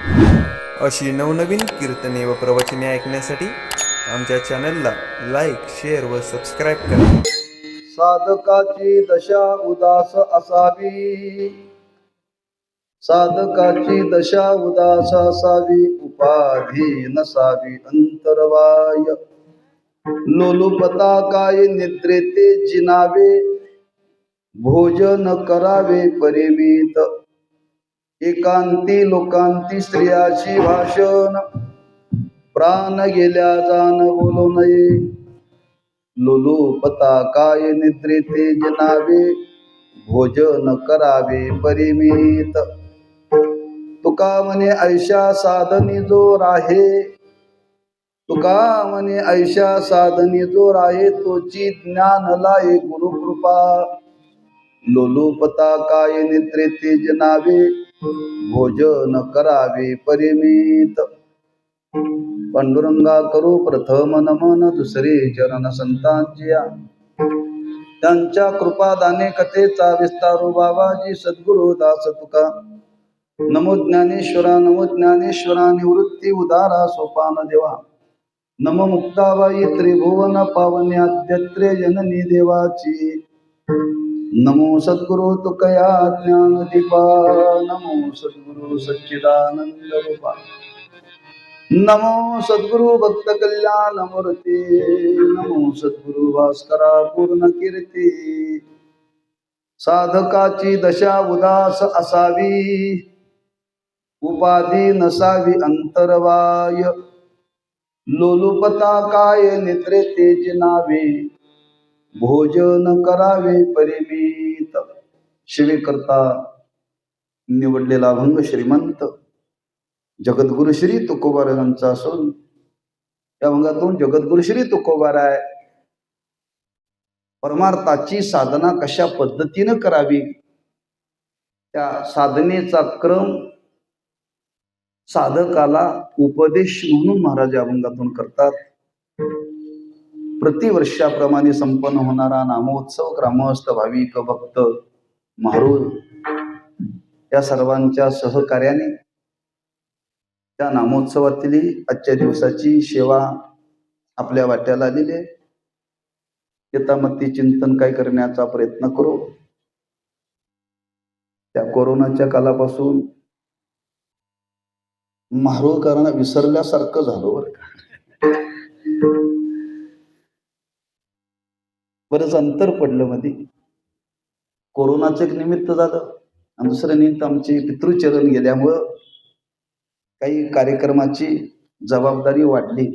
अशी नवनवीन कीर्तने व प्रवचने ऐकण्यासाठी आमच्या चॅनलला लाईक, शेअर व सबस्क्राईब करा. साधकाची दशा उदास असावी, साधकाची दशा उदास असावी, उपाधी नसावी अंतर्वाय. लोलुपता काय निद्रेते जिनावे, भोजन करावे परिमित. एकांती लोकांती स्त्रियाची भाषण, प्राण गेल्या जाण बोलू नये. लोलुपता काय निद्रेते जिनावे, भोजन करावे परिमित. तुका म्हणे ऐशा साधनी जो राहे, तुका म्हणे ऐशा साधनी जो राहे, तोची ज्ञान लाये गुरुकृपा. लोलुपता काय निद्रेते जिनावे, भोजन करावे परिमित. पांडुरंगा करू प्रथम नमन, दुसरे चरण संतांचिया. त्यांच्या कृपादाने कथेचा विस्तारू बाबाजी सद्गुरु दास तुका. नमो ज्ञानेश्वरा, नमो ज्ञानेश्वरा, निवृत्ती उदारा सोपान देवा. नमो मुक्ताबाई त्रिभुवन पावन्याद्यत्रे जननी देवाची. नमो सद्गुरु तुकया ज्ञान दीपा, नमो सद्गुरु सच्चिदानंद रूपा. नमो सद्गुरु भक्त कल्याण मूर्ती, नमो सद्गुरु भास्करा पूर्ण कीर्ती. साधकाची दशा उदास असावी, उपाधी नसावी अंतर्वाय. लोलुपता काय निद्रेते जिनावे, भोजन करावे परिमित. शिवे करता निवडलेला अभंग श्रीमंत जगद्गुरु श्री तुकोबाराजांचा असून या अभंगातून जगद्गुरु श्री तुकोबाराय परमार्थाची साधना कशा पद्धतीनं करावी, त्या साधनेचा क्रम साधकाला उपदेश म्हणून महाराज या अभंगातून करतात. प्रतिवर्षाप्रमाणे संपन्न होणारा नामोत्सव ग्रामस्थ भाविक भक्त महारूळ या सर्वांच्या सहकार्याने त्या नामोत्सवातील आजच्या दिवसाची सेवा आपल्या वाट्याला आलेली आहे. यथामती चिंतन काय करण्याचा प्रयत्न करू. त्या कोरोनाच्या कालापासून महारूळकरांना विसरल्यासारखं झालं बरं का. बरंच अंतर पडलं मध्ये. कोरोनाचं एक निमित्त झालं आणि दुसरं निमित्त आमचे पितृचरण गेल्यामुळं काही कार्यक्रमाची जबाबदारी वाढली.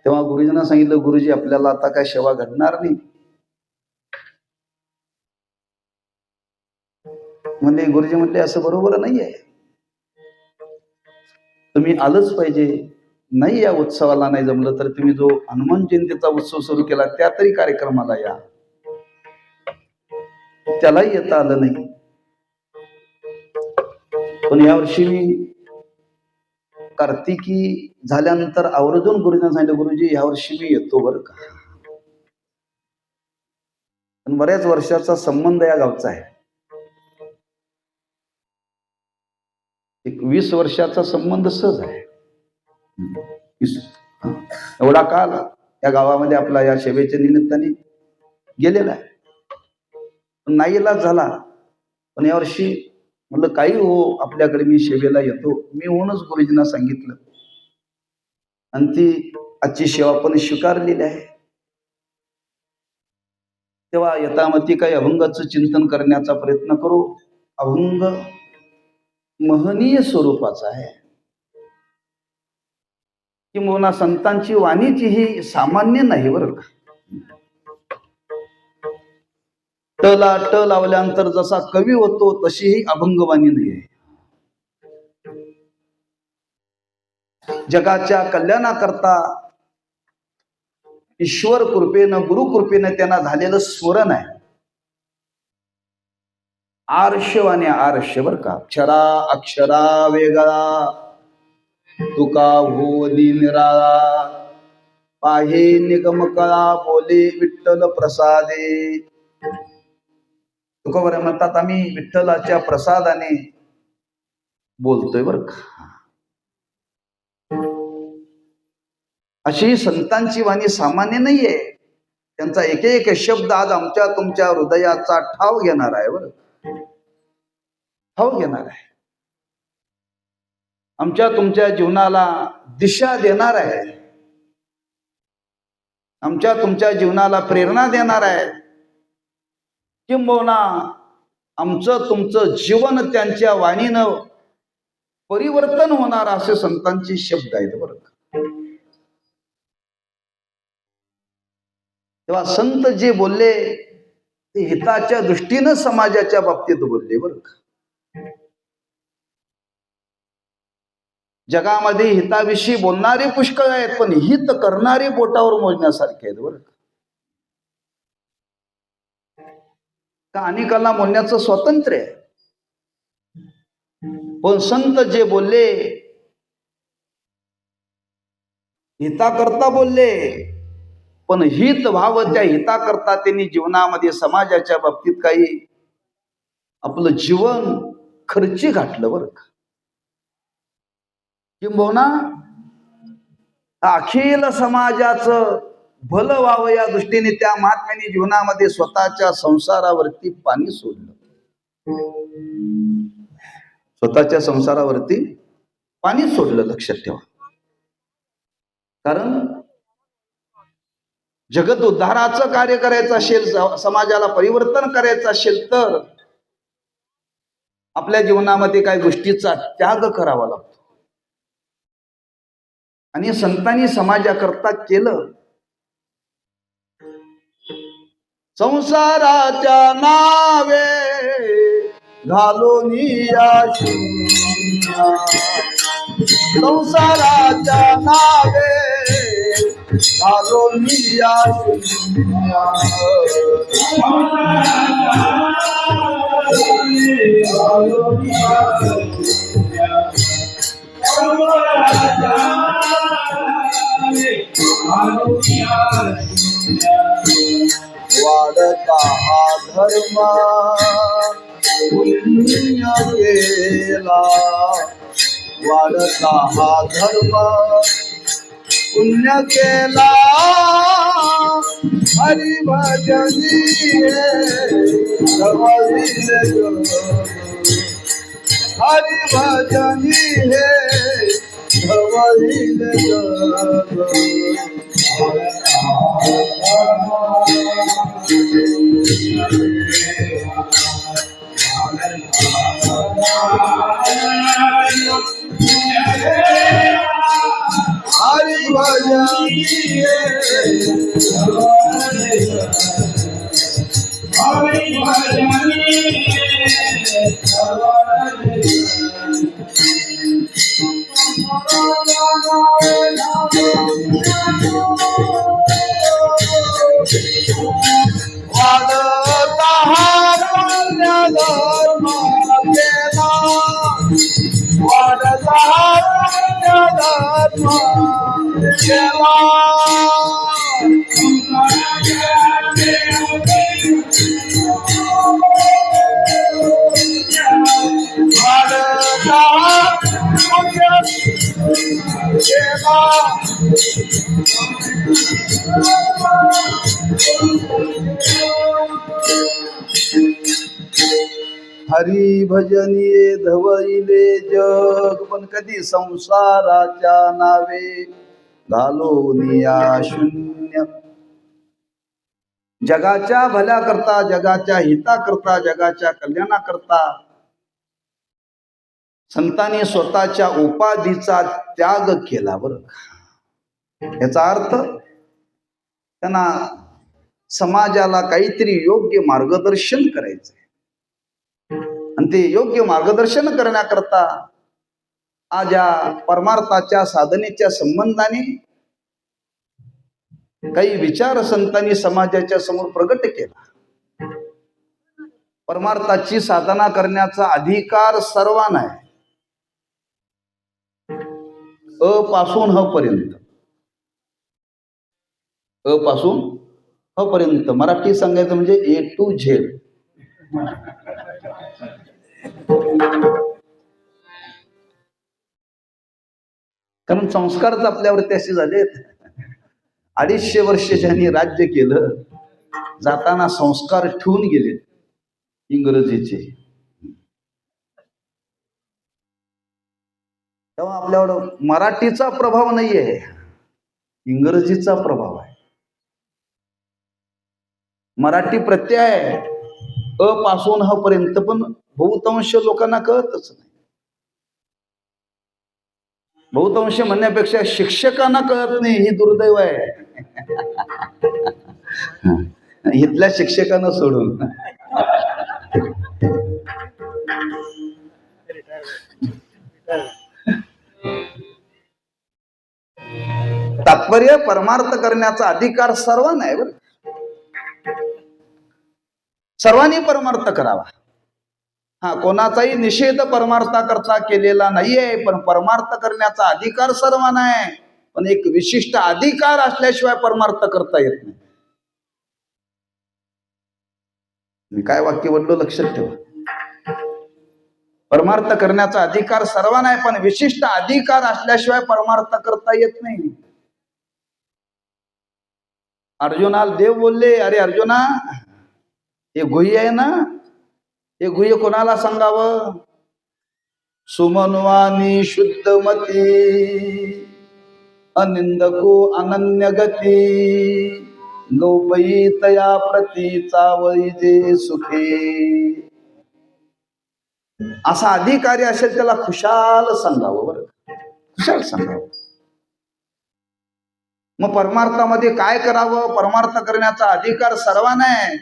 तेव्हा गुरुजींना सांगितलं, गुरुजी आपल्याला आता काय सेवा घडणार नाही. म्हणजे गुरुजी म्हटले असं बरोबर नाहीये, तुम्ही आलंच पाहिजे. नाही या उत्सवाला नाही जमलं तर तुम्ही जो हनुमान जयंतीचा उत्सव सुरू केला त्या तरी कार्यक्रमाला या. त्यालाही येता आलं नाही. पण यावर्षी मी कार्तिकी झाल्यानंतर आवर्जून गुरुजींना सांगितलं, गुरुजी यावर्षी मी येतो बरं का. पण बऱ्याच वर्षाचा संबंध या गावचा आहे. एक 20 वर्षाचा संबंध सहज आहे. एवढा काल या गावामध्ये आपला या सेवेच्या निमित्ताने गेलेला आहे. नाईलाज झाला. पण यावर्षी म्हटलं काही हो, आपल्याकडे मी सेवेला येतो. मी होऊनच गुरुजींना सांगितलं आणि ती आजची सेवा पण स्वीकारलेली आहे. तेव्हा यथामती काही अभंगाचं चिंतन करण्याचा प्रयत्न करू. अभंग महनीय स्वरूपाचा आहे. किंवा संतांची वाणीची ही सामान्य नाही बरं का. टला ट लावल्यानंतर जसा कवी होतो तशी ही अभंगवाणी नाही आहे. जगाच्या कल्याणाकरता ईश्वर कृपेनं गुरु कृपेनं त्यांना झालेलं स्मरण आहे. आर्षवाणी आर्ष बर का. अक्षरा अक्षरा वेगळा, तुका भोली निराळा. पाहे निगम कळा, बोले विठ्ठल प्रसादे. तुकोबाराय म्हणतात, आम्ही विठ्ठलाच्या प्रसादाने बोलतोय बरं का. अशी संतांची वाणी सामान्य नाहीये. त्यांचा एक एक शब्द आज आमच्या तुमच्या हृदयाचा ठाव घेणार आहे. बरं, ठाव घेणार आहे. आमच्या तुमच्या जीवनाला दिशा देणार आहे. आमच्या तुमच्या जीवनाला प्रेरणा देणार आहे. किंबहुना आमचं तुमचं जीवन त्यांच्या वाणीनं परिवर्तन होणार असे संतांचे शब्द आहेत. बरं का. तेव्हा संत जे बोलले ते हिताच्या दृष्टीनं समाजाच्या बाबतीत बोलले. बरं का. जगामध्ये हिताविषयी बोलणारे पुष्कळ आहेत, पण हित करणारे बोटावर मोजण्यासारखे आहेत. बरं का. अनेकांना बोलण्याचं स्वातंत्र्य आहे, पण संत जे बोलले हिताकरता बोलले, पण हित व्हावं त्या हिताकरता त्यांनी जीवनामध्ये समाजाच्या बाबतीत काही आपलं जीवन खर्ची घातलं. बरं का. किंबहुना अखिल समाजाचं भलं व्हावं या दृष्टीने त्या महात्म्याने जीवनामध्ये स्वतःच्या संसारावरती पाणी सोडलं. स्वतःच्या संसारावरती पाणी सोडलं. लक्षात ठेवा. कारण जगत उद्धाराचं कार्य करायचं असेल, समाजाला परिवर्तन करायचं असेल, तर आपल्या जीवनामध्ये काही गोष्टीचा त्याग करावा लागतो. आणि संतांनी समाजाकरता केलं. संसाराच्या नावे घालून या शून्य, संसाराच्या नावे घालून या शून्य, वाढता हा धर्म पुण्य केला, वाढता हा धर्म पुण्य केला, हरिभजनी हरिभजनी हे धवळील जग. हरिभजनी वाढता हा पुण्य धर्म केला, वाढता हा पुण्य धर्म केला, वाढता हा पुण्य केला. हरी भजनीये धवईले जग, पण कधी संसाराच्या नावे घालून या शून्य. जगाच्या भल्या करता, जगाच्या हिता करता, जगाच्या कल्याणाकरता संतांनी स्वतःच्या उपाधीचा त्याग केला. बरं, याचा अर्थ त्यांना समाजाला काहीतरी योग्य मार्गदर्शन करायचंय, आणि ते योग्य मार्गदर्शन करण्याकरता आज या परमार्थाच्या साधनेच्या संबंधाने काही विचार संतांनी समाजाच्या समोर प्रगट केला. परमार्थाची साधना करण्याचा अधिकार सर्वांना आहे, अ पासून ह पर्यंत, अ पासून ह पर्यंत. मराठी सांगायचं म्हणजे ए टू झेड. कारण संस्कारच आपल्यावरती असे झालेत. 250 वर्ष ज्यांनी राज्य केलं, जाताना संस्कार ठेवून गेले इंग्रजीचे. तेव्हा आपल्यावर मराठीचा प्रभाव नाहीये, इंग्रजीचा प्रभाव आहे. मराठी प्रत्यय आहे अ पासून ह पर्यंत, पण बहुतांश लोकांना कळतच नाही. बहुतांश म्हणण्यापेक्षा शिक्षकांना कळत नाही, ही दुर्दैव आहे. इथल्या शिक्षकांना सोडून. तात्पर्य परमार्थ करण्याचा अधिकार सर्वांना आहे बरं. सर्वांनी परमार्थ करावा. हा, कोणाचाही निषेध परमार्थाकरता केलेला नाहीये, पण परमार्थ करण्याचा अधिकार सर्वांना आहे. पण एक विशिष्ट अधिकार असल्याशिवाय परमार्थ करता येत नाही. मी काय वाक्य बोललो लक्षात ठेवा. परमार्थ करण्याचा अधिकार सर्वांना आहे, पण विशिष्ट अधिकार असल्याशिवाय परमार्थ करता येत नाही. अर्जुनाला देव बोलले, अरे अर्जुना, हे गुह्य आहे ना, हे गुह्य कोणाला सांगावं? सुमनवानी शुद्धमती, अनिंदको अनन्य गती, गौपई तया प्रती चावळी जे सुखे. असा अधिकारी असेल त्याला खुशाल सांगावं बरं, खुशाल सांगावं. मग परमार्थामध्ये काय करावं? परमार्थ करण्याचा अधिकार सर्वांना आहे.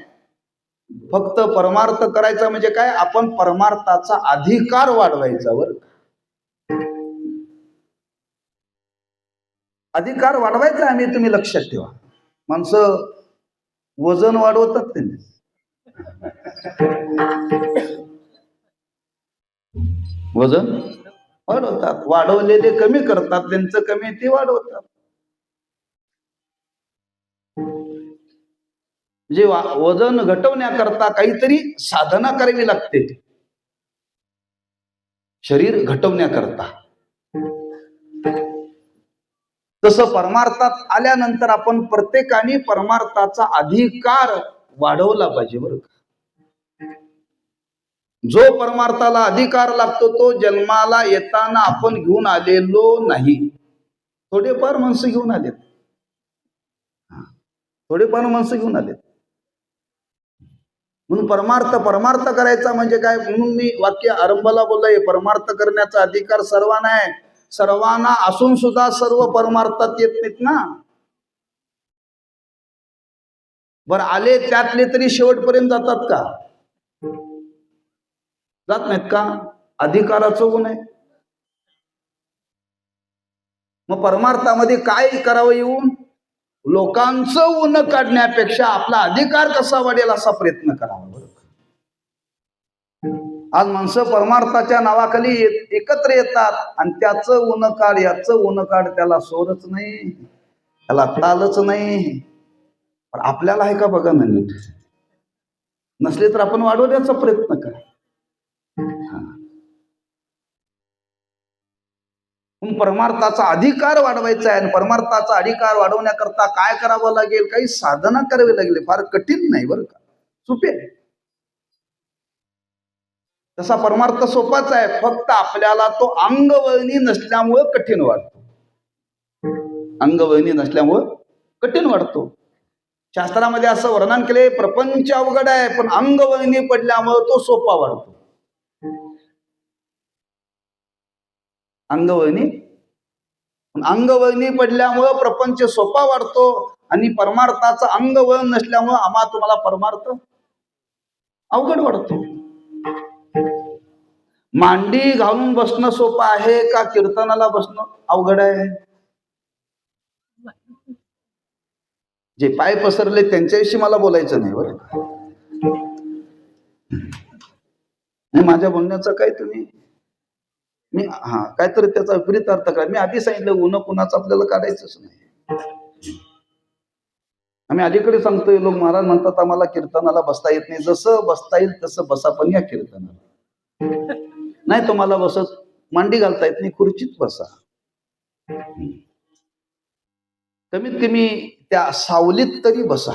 फक्त परमार्थ करायचा म्हणजे काय? आपण परमार्थाचा अधिकार वाढवायचा बरं. अधिकार वाढवायचा आम्ही, तुम्ही लक्षात ठेवा. माणसं वजन वाढवतात त्यांनी, वजन वाढवतात. वाढवलेले कमी करतात, त्यांचं कमी ते वाढवतात. म्हणजे वजन घटवण्याकरता काहीतरी साधना करावी लागते, शरीर घटवण्याकरता. तसं परमार्थात आल्यानंतर आपण प्रत्येकाने परमार्थाचा अधिकार वाढवला पाहिजे बरं. जो परमार्थाला अधिकार लागतो तो जन्माला येताना आपण घेऊन आलेलो नाही. थोडेफार माणसं घेऊन आलेत, थोडेफार माणसं घेऊन आलेत. म्हणून परमार्थ करायचा म्हणजे काय? म्हणून मी वाक्य आरंभाला बोललोय, परमार्थ करण्याचा अधिकार सर्वांना आहे. सर्वांना असून सुद्धा सर्व परमार्थात येत नाहीत ना. बरं, आले त्यातले तरी शेवटपर्यंत जातात का? जात नाहीत का? अधिकाराचं गुण आहे. मग परमार्थामध्ये काय करावं? येऊन लोकांचं ऊन काढण्यापेक्षा आपला अधिकार कसा वाढेल असा प्रयत्न करावा. आज माणसं परमार्थाच्या नावाखाली एकत्र येतात आणि त्याचं ऊन काढ, याचं ऊन काढ, त्याला सोरच नाही, त्याला तालच नाही. पण आपल्याला आहे का बघा ना नीट. नसले तर आपण वाढवण्याचा प्रयत्न करा. परमार्थाचा अधिकार वाढवायचा आहे. आणि परमार्थाचा अधिकार वाढवण्याकरता काय करावं लागेल? काही साधना करावी लागेल. फार कठीण नाही बरं का, सोपे. तसा परमार्थ सोपाच आहे, फक्त आपल्याला तो अंगवळणी नसल्यामुळं कठीण वाटतो. अंगवळणी नसल्यामुळं कठीण वाटतो. शास्त्रामध्ये असं वर्णन केले, प्रपंच अवघड आहे पण अंगवळणी पडल्यामुळं तो सोपा वाटतो. अंगवळणी पडल्यामुळं प्रपंच सोपा वाढतो आणि परमार्थाचा अंगवळण नसल्यामुळं आम्हा तुम्हाला परमार्थ अवघड वाटतो. मांडी घालून बसणं सोपं आहे का कीर्तनाला बसणं अवघड आहे? जे पाय पसरले त्यांच्याविषयी मला बोलायचं नाही बरं. माझ्या बोलण्याचं काय तुम्ही मी काहीतरी त्याचा विपरीत अर्थ करा. मी आधी सांगितलं ऊन कुणाचं आपल्याला काढायचंच नाही. आम्ही अलीकडे सांगतोय, लोक महाराज म्हणतात आम्हाला कीर्तनाला बसता येत नाही. जसं बसता येईल तसं बसा, पण या कीर्तनाला नाही तुम्हाला बसत, मांडी घालता येत नाही, खुर्चीत बसा. कमीत कमी त्या सावलीत तरी बसा.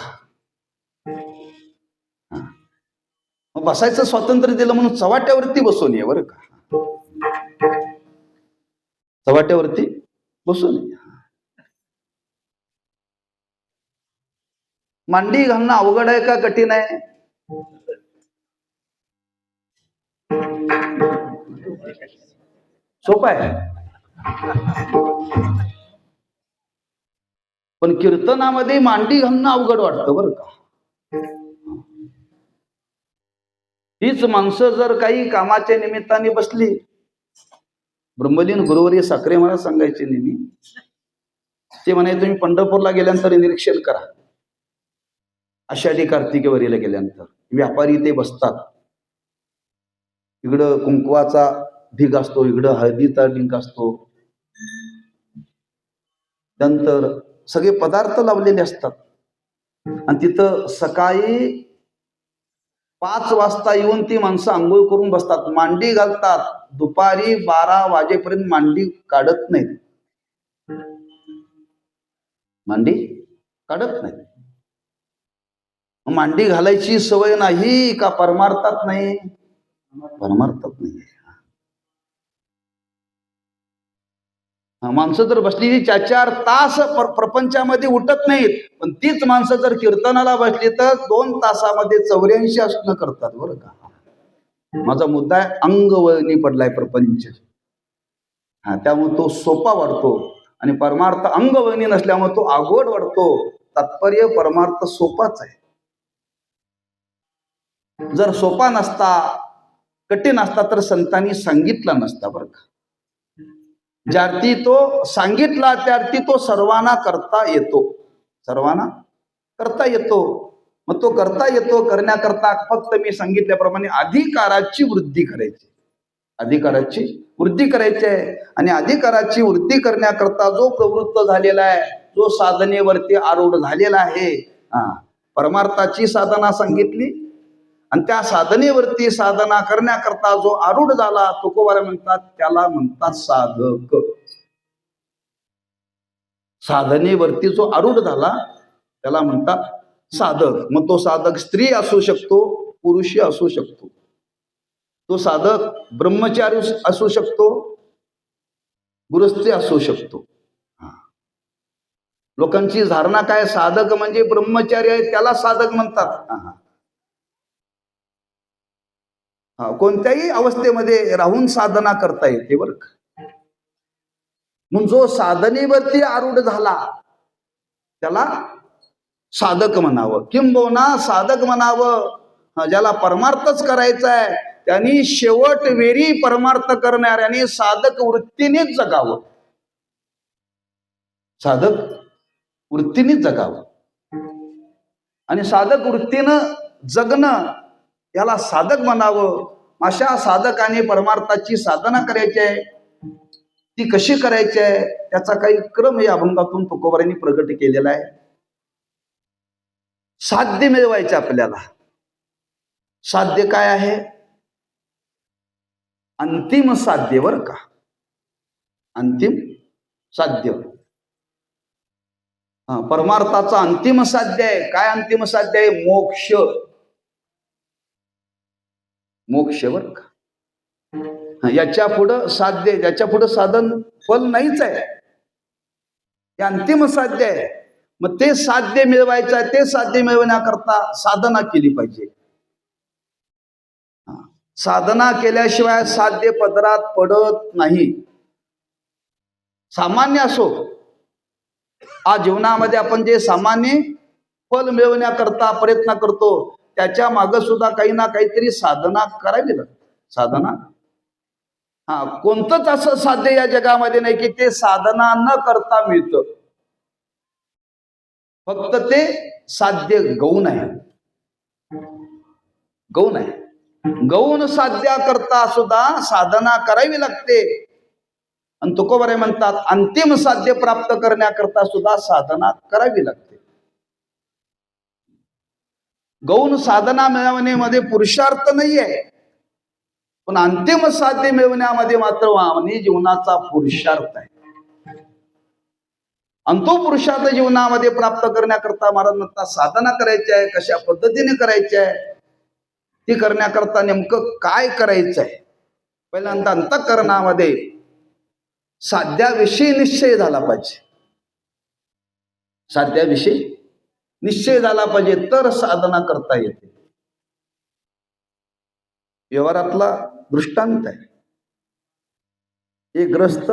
मग बसायचं स्वातंत्र्य दिलं म्हणून चव्हाट्यावरती बसून ये बरं का. चव्हाट्यावरती बसून ये. मांडी घालणं अवघड आहे का कठीण आहे? सोपं आहे. पण कीर्तनामध्ये मांडी घालणं अवघड वाटतं बरं का. हीच माणसं जर काही कामाच्या निमित्ताने बसली, ब्रह्मलीन गुरुवर्य साखरे महाराज सांगायचे नेहमी, ते म्हणे तुम्ही पंढरपूरला गेल्यानंतर निरीक्षण करा. आषाढी कार्तिकेवारीला गेल्यानंतर व्यापारी ते बसतात. इकडं कुंकवाचा ढीग असतो, इकडं हळदीचा ढीग असतो, त्यानंतर सगळे पदार्थ लावलेले असतात. आणि तिथं सकाळी 5 वाजता येऊन ती माणसं आंघोळ करून बसतात, मांडी घालतात. दुपारी 12 वाजेपर्यंत मांडी काढत नाहीत. मांडी काढत नाहीत. मांडी घालायची सवय नाही का परमार्थात नाही? परमार्थात नाही. माणसं जर बसलेली 4-4 तास प्रपंचामध्ये उठत नाहीत, पण तीच माणसं जर कीर्तनाला बसली तर 2 तासामध्ये 84 असणं करतात बरं का. माझा मुद्दा आहे, अंगवळणी पडलाय प्रपंच. त्यामुळे तो सोपा वाटतो आणि परमार्थ अंगवळणी नसल्यामुळे तो अवघड वाटतो. तात्पर्य परमार्थ सोपाच आहे. जर सोपा नसता, कठीण असता तर संतांनी सांगितला नसता बरं का. ज्यार्थी तो सांगितला त्यार्थी तो सर्वांना करता येतो. सर्वांना करता येतो. मग तो करता येतो करण्याकरता फक्त मी सांगितल्याप्रमाणे अधिकाराची वृद्धी करायची. अधिकाराची वृद्धी करायची आहे. आणि अधिकाराची वृद्धी करण्याकरता जो प्रवृत्त झालेला आहे, जो साधनेवरती आरूढ झालेला आहे, परमार्थाची साधना सांगितली आणि त्या साधनेवरती साधना करण्याकरता जो आरूढ झाला, तुकोबारा म्हणतात त्याला म्हणतात साधक. साधनेवरती जो आरूढ झाला त्याला म्हणतात साधक. मग तो साधक स्त्री असू शकतो, पुरुष असू शकतो. तो साधक ब्रह्मचारी असू शकतो, गृहस्थी असू शकतो. लोकांची धारणा काय, साधक म्हणजे ब्रह्मचारी आहे त्याला साधक म्हणतात. कोणत्याही अवस्थेमध्ये राहून साधना करता येते बरं का. म्हणून जो साधनेवरती आरूढ झाला त्याला साधक म्हणावं, किंबहुना साधक म्हणावं. ज्याला परमार्थच करायचा आहे त्यांनी शेवट वेरी परमार्थ करणाऱ्याने साधक वृत्तीनेच जगावं. साधक वृत्तीनेच जगावं. आणि साधक वृत्तीनं जगणं याला साधक म्हणावं. अशा साधकाने परमार्थाची साधना करायची आहे. ती कशी करायची आहे त्याचा काही क्रम या अभंगातून तुकोबारांनी प्रगट केलेला आहे. साध्य मिळवायचे आपल्याला. साध्य काय आहे? अंतिम साध्य बरं का. अंतिम साध्य. परमार्थाचा अंतिम साध्य आहे. काय अंतिम साध्य आहे? मोक्ष. मोक्ष बरं का. याच्या पुढं साध्य, याच्या पुढं साधन फल नाहीच आहे. हे अंतिम साध्य आहे. मग ते साध्य मिळवायचं आहे, ते साध्य मिळवण्याकरता साधना केली पाहिजे. साधना केल्याशिवाय साध्य पदरात पडत नाही. सामान्य असो, आज जीवनामध्ये आपण जे सामान्य फल मिळवण्याकरता प्रयत्न करतो त्याच्या मागे सुद्धा काही ना काहीतरी साधना करावी लागते. साधना कोणतंच असं साध्य या जगामध्ये नाही की ते साधना न करता मिळतं. फक्त ते साध्य गौण आहे. गौण आहे. गौण साध्या करता सुद्धा साधना करावी लागते. आणि तुकोबारे म्हणतात अंतिम साध्य प्राप्त करण्याकरता सुद्धा साधना करावी लागते. गौण साधना मिळवण्यामध्ये पुरुषार्थ नाही आहे, पण अंतिम साध्य मिळवण्यामध्ये मात्र मानवी जीवनाचा पुरुषार्थ आहे. आणि तो पुरुषार्थ जीवनामध्ये प्राप्त करण्याकरता महाराज म्हणतात साधना करायची आहे. कशा पद्धतीने करायची आहे ती करण्याकरता नेमकं काय करायचं आहे. पहिल्यांदा अंतःकरणामध्ये साध्याविषयी निश्चय झाला पाहिजे. साध्याविषयी निश्चय झाला पाहिजे तर साधना करता येते. व्यवहारातला दृष्टांत आहे. एक ग्रस्त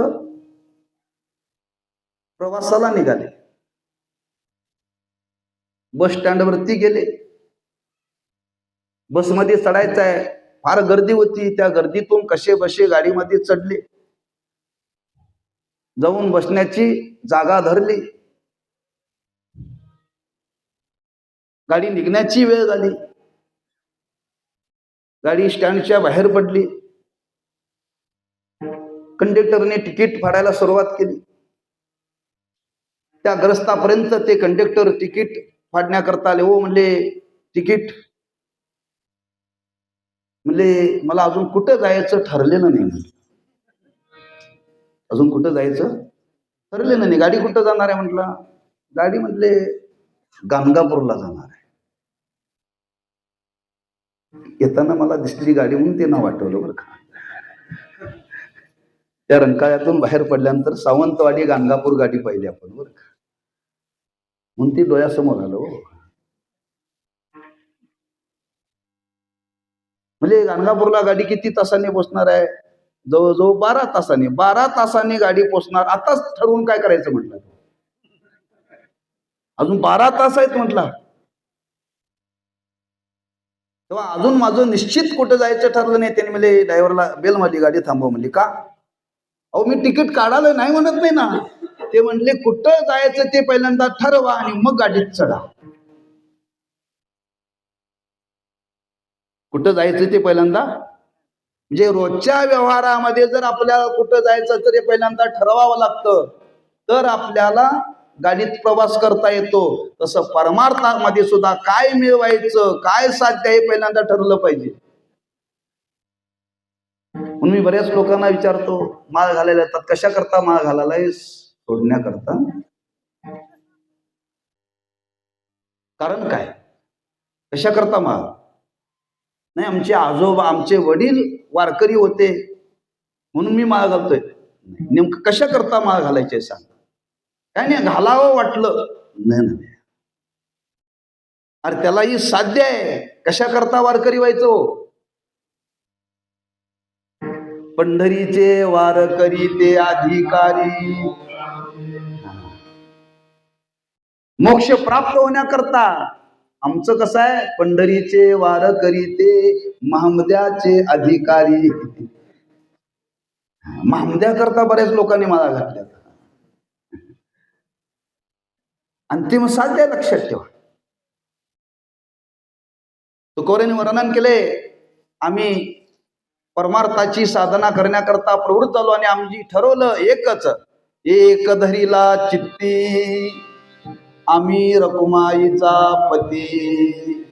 प्रवासाला निघाले. बस स्टँडवरती गेले. बसमध्ये चढायचं आहे. फार गर्दी होती. त्या गर्दीतून कसे बसे गाडीमध्ये चढले. जाऊन बसण्याची जागा धरली. गाडी निघण्याची वेळ झाली. गाडी स्टँडच्या बाहेर पडली. कंडक्टरने तिकीट फाडायला सुरुवात केली. त्या ग्रस्तापर्यंत ते कंडक्टर तिकीट फाडण्याकरता आले. हो म्हणले तिकीट. म्हणले मला अजून कुठं जायचं ठरलेलं नाही. अजून कुठं जायचं ठरलेलं नाही. गाडी कुठं जाणार आहे म्हटलं. गाडी म्हटले गाणगापूरला जाणार आहे. येताना मला दिसली गाडी म्हणून ते नाव आठवलं बरं का. त्या रंकाळ्यातून बाहेर पडल्यानंतर सावंतवाडी गाणगापूर गाडी पाहिली आपण बरं का. म्हणून ती डोळ्यासमोर आलो. म्हणजे गाणगापूरला गाडी किती तासांनी पोहोचणार आहे. जवळजवळ 12 तासांनी. 12 तासांनी गाडी पोहोचणार. आताच ठरवून काय करायचं म्हटलं. अजून 12 तास आहेत म्हटलं. तेव्हा अजून माझं निश्चित कुठं जायचं ठरलं नाही. त्यांनी म्हणजे ड्रायव्हरला बेल मारली. गाडी थांबव म्हणली. का. अहो मी तिकीट काढायला नाही म्हणत नाही ना. ते म्हणले कुठं जायचं ते पहिल्यांदा ठरवा आणि मग गाडीत चढा. कुठं जायचं ते पहिल्यांदा म्हणजे रोजच्या व्यवहारामध्ये जर आपल्याला कुठं जायचं तर ते पहिल्यांदा ठरवावं लागतं. तर आपल्याला गाडीत प्रवास करता येतो. तसं परमार्थामध्ये सुद्धा काय मिळवायचं काय साध्य आहे पहिल्यांदा ठरलं पाहिजे. म्हणून मी बऱ्याच लोकांना विचारतो माळ घालायला येतात. कशा करता माळ घालायला. सोडण्याकरता. कारण काय कशा करता माळ. नाही आमचे आजोबा आमचे वडील वारकरी होते म्हणून मी माळ घालतोय. नेमकं कशा करता माळ घालायचे सांग. काय नाही घालावं वाटलं. नाही अरे त्यालाही साध्य आहे. कशा करता वारकरी व्हायचो. पंढरीचे वारकरी ते अधिकारी. मोक्ष प्राप्त होण्याकरता आमचं कसं आहे. पंढरीचे वारकरी ते महामद्याचे अधिकारी. महामद्या करता बऱ्याच लोकांनी मला घातल्या. अंतिम साध्य लक्षात ठेवा. तुकोबांनी वर्णन केले. आम्ही परमार्थाची साधना करण्याकरता प्रवृत्त झालो आणि आम्ही ठरवलं एकच. एक धरीला चित्ती आम्ही रकुमाईचा पती.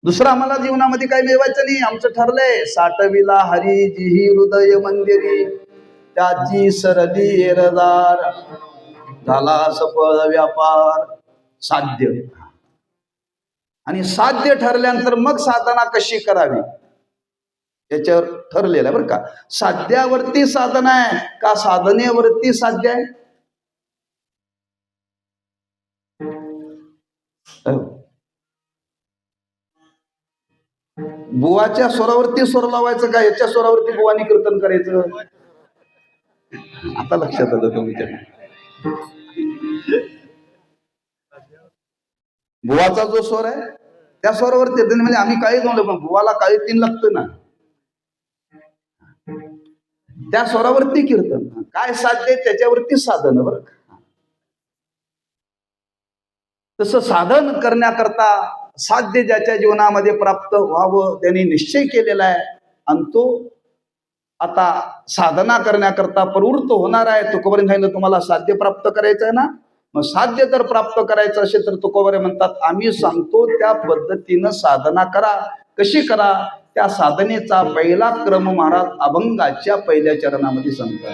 दुसरं आम्हाला जीवनामध्ये काय मिळवायचं नाही. आमचं ठरलंय साठविला हरी जिही हृदय मंदिरी त्याची सरली एरदार झाला सफळ व्यापार. साध्य आणि साध्य ठरल्यानंतर मग साधना कशी करावी याच्यावर ठरलेलं आहे बरं का. साध्यावरती साधना आहे का साधनेवरती साध्य आहे. बुवाच्या स्वरावरती स्वर लावायचं का याच्या स्वरावरती बुवानी कीर्तन करायचं. आता लक्षात आलं तुमच्या. बुवाचा जो स्वर आहे त्या स्वरावरती म्हणजे आम्ही काही जमलो पण बुवाला काही 3 लागतं ना. त्या स्वरावरती कीर्तन. काय साध्य त्याच्यावरती साधन बरं. तसं साधन करण्याकरता साध्य ज्याच्या जीवनामध्ये प्राप्त व्हावं त्यांनी निश्चय केलेला आहे आणि तो आता साधना करण्याकरता प्रवृत्त होणार आहे. तुकोबांनी सांगितलं तुम्हाला साध्य प्राप्त करायचं आहे ना. मग साध्य जर प्राप्त करायचं असेल तर तुकोबारे म्हणतात आम्ही सांगतो त्या पद्धतीनं साधना करा. कशी करा त्या साधनेचा पहिला क्रम महाराज अभंगाच्या पहिल्या चरणामध्ये सांगतात.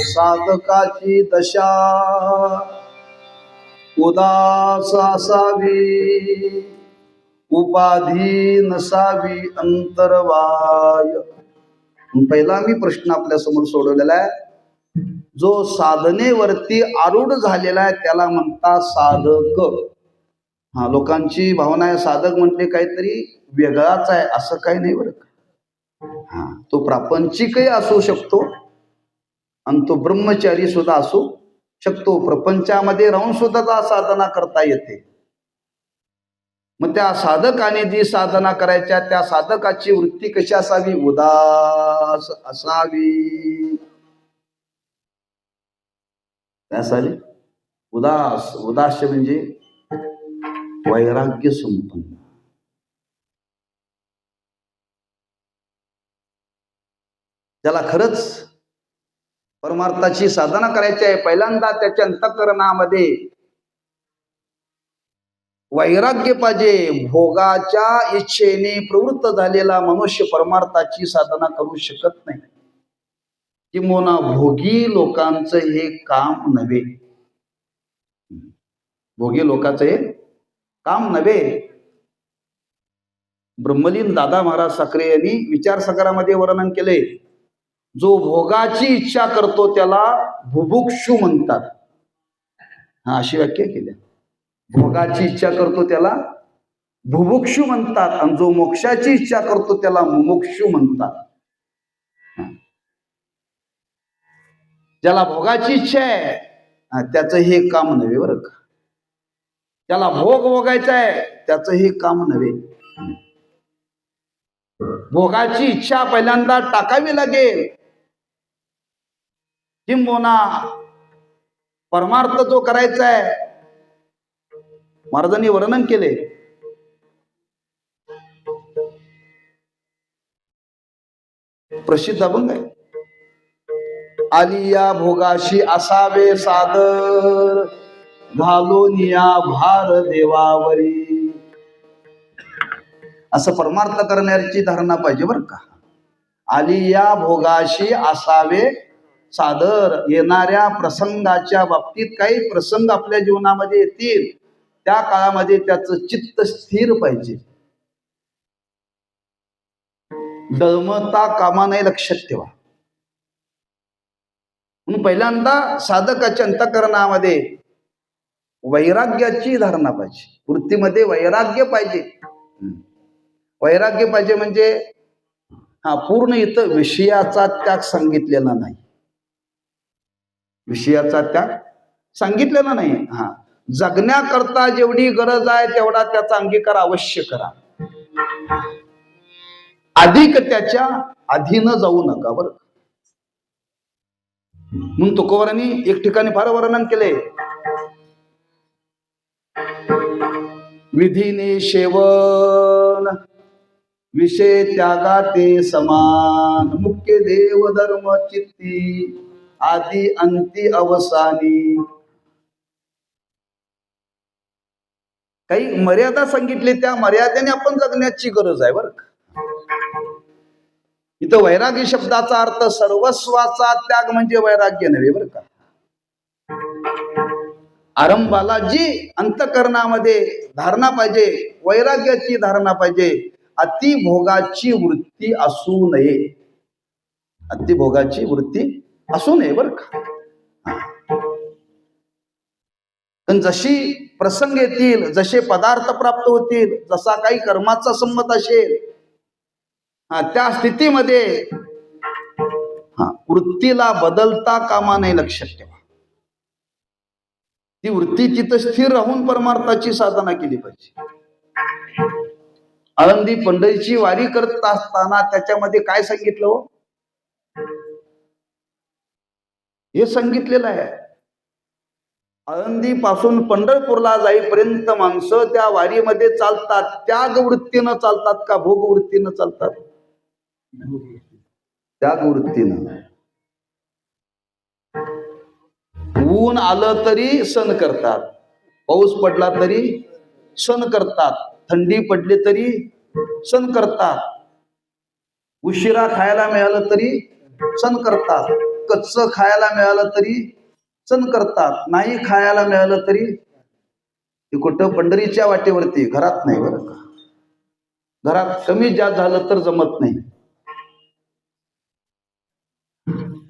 साधकाची दशा उदास असावी, उपाधी नसावी अंतर्वाय. पहिला मी प्रश्न आपल्या समोर सोडवलेला आहे. जो साधनेवरती आरूढ झालेला आहे त्याला म्हणतात साधक. लोकांची भावना आहे साधक म्हटले काहीतरी वेगळाच आहे, असं काही नाही बरं का. तो प्रापंचिकही असू शकतो आणि तो ब्रह्मचारी सुद्धा असू शकतो. प्रपंचामध्ये राहून सुद्धा त्या साधना करता येते. मग त्या साधकाने जी साधना करायच्या त्या साधकाची वृत्ती कशी असावी? उदास असावी. काय असावी? उदास. उदास म्हणजे वैराग्य संपन्न. त्याला खरंच परमार्थाची साधना करायची आहे. पहिल्यांदा त्याच्या अंतःकरणामध्ये वैराग्य पाहिजे. भोगाच्या इच्छेने प्रवृत्त झालेला मनुष्य परमार्थाची साधना करू शकत नाही. किंवा भोगी लोकांचं हे काम नव्हे. भोगी लोकांचं हे काम नव्हे. ब्रह्मलीन दादा महाराज साखरे यांनी विचार सागरामध्ये वर्णन केले. जो भोगाची इच्छा करतो त्याला बुभुक्षू म्हणतात. अशी व्याख्या केली. भोगाची इच्छा करतो त्याला बुभुक्षू म्हणतात आणि जो मोक्षाची इच्छा करतो त्याला मुमुक्षू म्हणतात. ज्याला भोगाची इच्छा आहे त्याचं हे काम नव्हे बरं का. त्याला भोग भोगायचा आहे त्याचं हे काम नव्हे. भोगाची इच्छा पहिल्यांदा टाकावी लागेल. किंबहुना परमार्थ जो करायचा आहे महाराजांनी वर्णन केले. प्रसिद्ध अभंग आहे. आलिया भोगाशी असावे सादर, घालोनिया भार देवावरी. असं परमार्थ करण्याची धारणा पाहिजे बरं का. आलिया भोगाशी असावे सादर. येणाऱ्या प्रसंगाच्या बाबतीत काही प्रसंग आपल्या जीवनामध्ये येतील त्या काळामध्ये त्याचं चित्त स्थिर पाहिजे. दळमता कामा नाही, लक्षात ठेवा. म्हणून पहिल्यांदा साधकाच्या अंतःकरणामध्ये वैराग्याची धारणा पाहिजे. वृत्तीमध्ये वैराग्य पाहिजे. वैराग्य पाहिजे म्हणजे पूर्ण इथं विषयाचा त्याग सांगितलेला नाही. विषयाचा त्याग सांगितलेला नाही. जगण्याकरता जेवढी गरज आहे तेवढा त्याचा अंगीकार अवश्य करा. अधिक त्याच्या अधीन जाऊ नका बरं. म्हणून तुकोबारांनी एक ठिकाणी फार वर्णन केले. विधीने सेवन विषय त्यागा ते समान, मुख्य देव धर्म चित्ती आदि अंती अवसानी. काही मर्यादा सांगितली, त्या मर्यादेने आपण जगण्याची गरज आहे बरं का. इथं वैराग्य शब्दाचा अर्थ सर्वस्वाचा त्याग म्हणजे वैराग्य नव्हे बरं का. आरंभाला जी अंतकरणामध्ये धारणा पाहिजे, वैराग्याची धारणा पाहिजे, अतिभोगाची वृत्ती असू नये. अतिभोगाची वृत्ती असू नये बरं का. पण जशी प्रसंग येतील, जसे पदार्थ प्राप्त होतील, जसा काही कर्माचा संमत असेल, त्या स्थितीमध्ये वृत्तीला बदलता कामा नये, लक्षात ठेवा. ती वृत्ती तिथं स्थिर राहून परमार्थाची साधना केली पाहिजे. आळंदी पंढरीची वारी करत असताना त्याच्यामध्ये काय सांगितलं हो? हे सांगितलेलं आहे, आळंदी पासून पंढरपूरला जाईपर्यंत माणसं त्या वारीमध्ये चालतात, त्याग वृत्तीनं चालतात का भोग वृत्तीनं चालतात? त्याग वृत्तीनं. ऊन आलं तरी सण करतात, पाऊस पडला तरी सण करतात, थंडी पडली तरी सण करतात, उशिरा खायला मिळालं तरी सण करतात, कच्चं खायला मिळालं तरी सण करतात, नाही खायला मिळालं तरी. ते कुठं? पंढरीच्या वाटेवरती, घरात नाही बरं का. घरात कमी जास्त झालं तर जमत नाही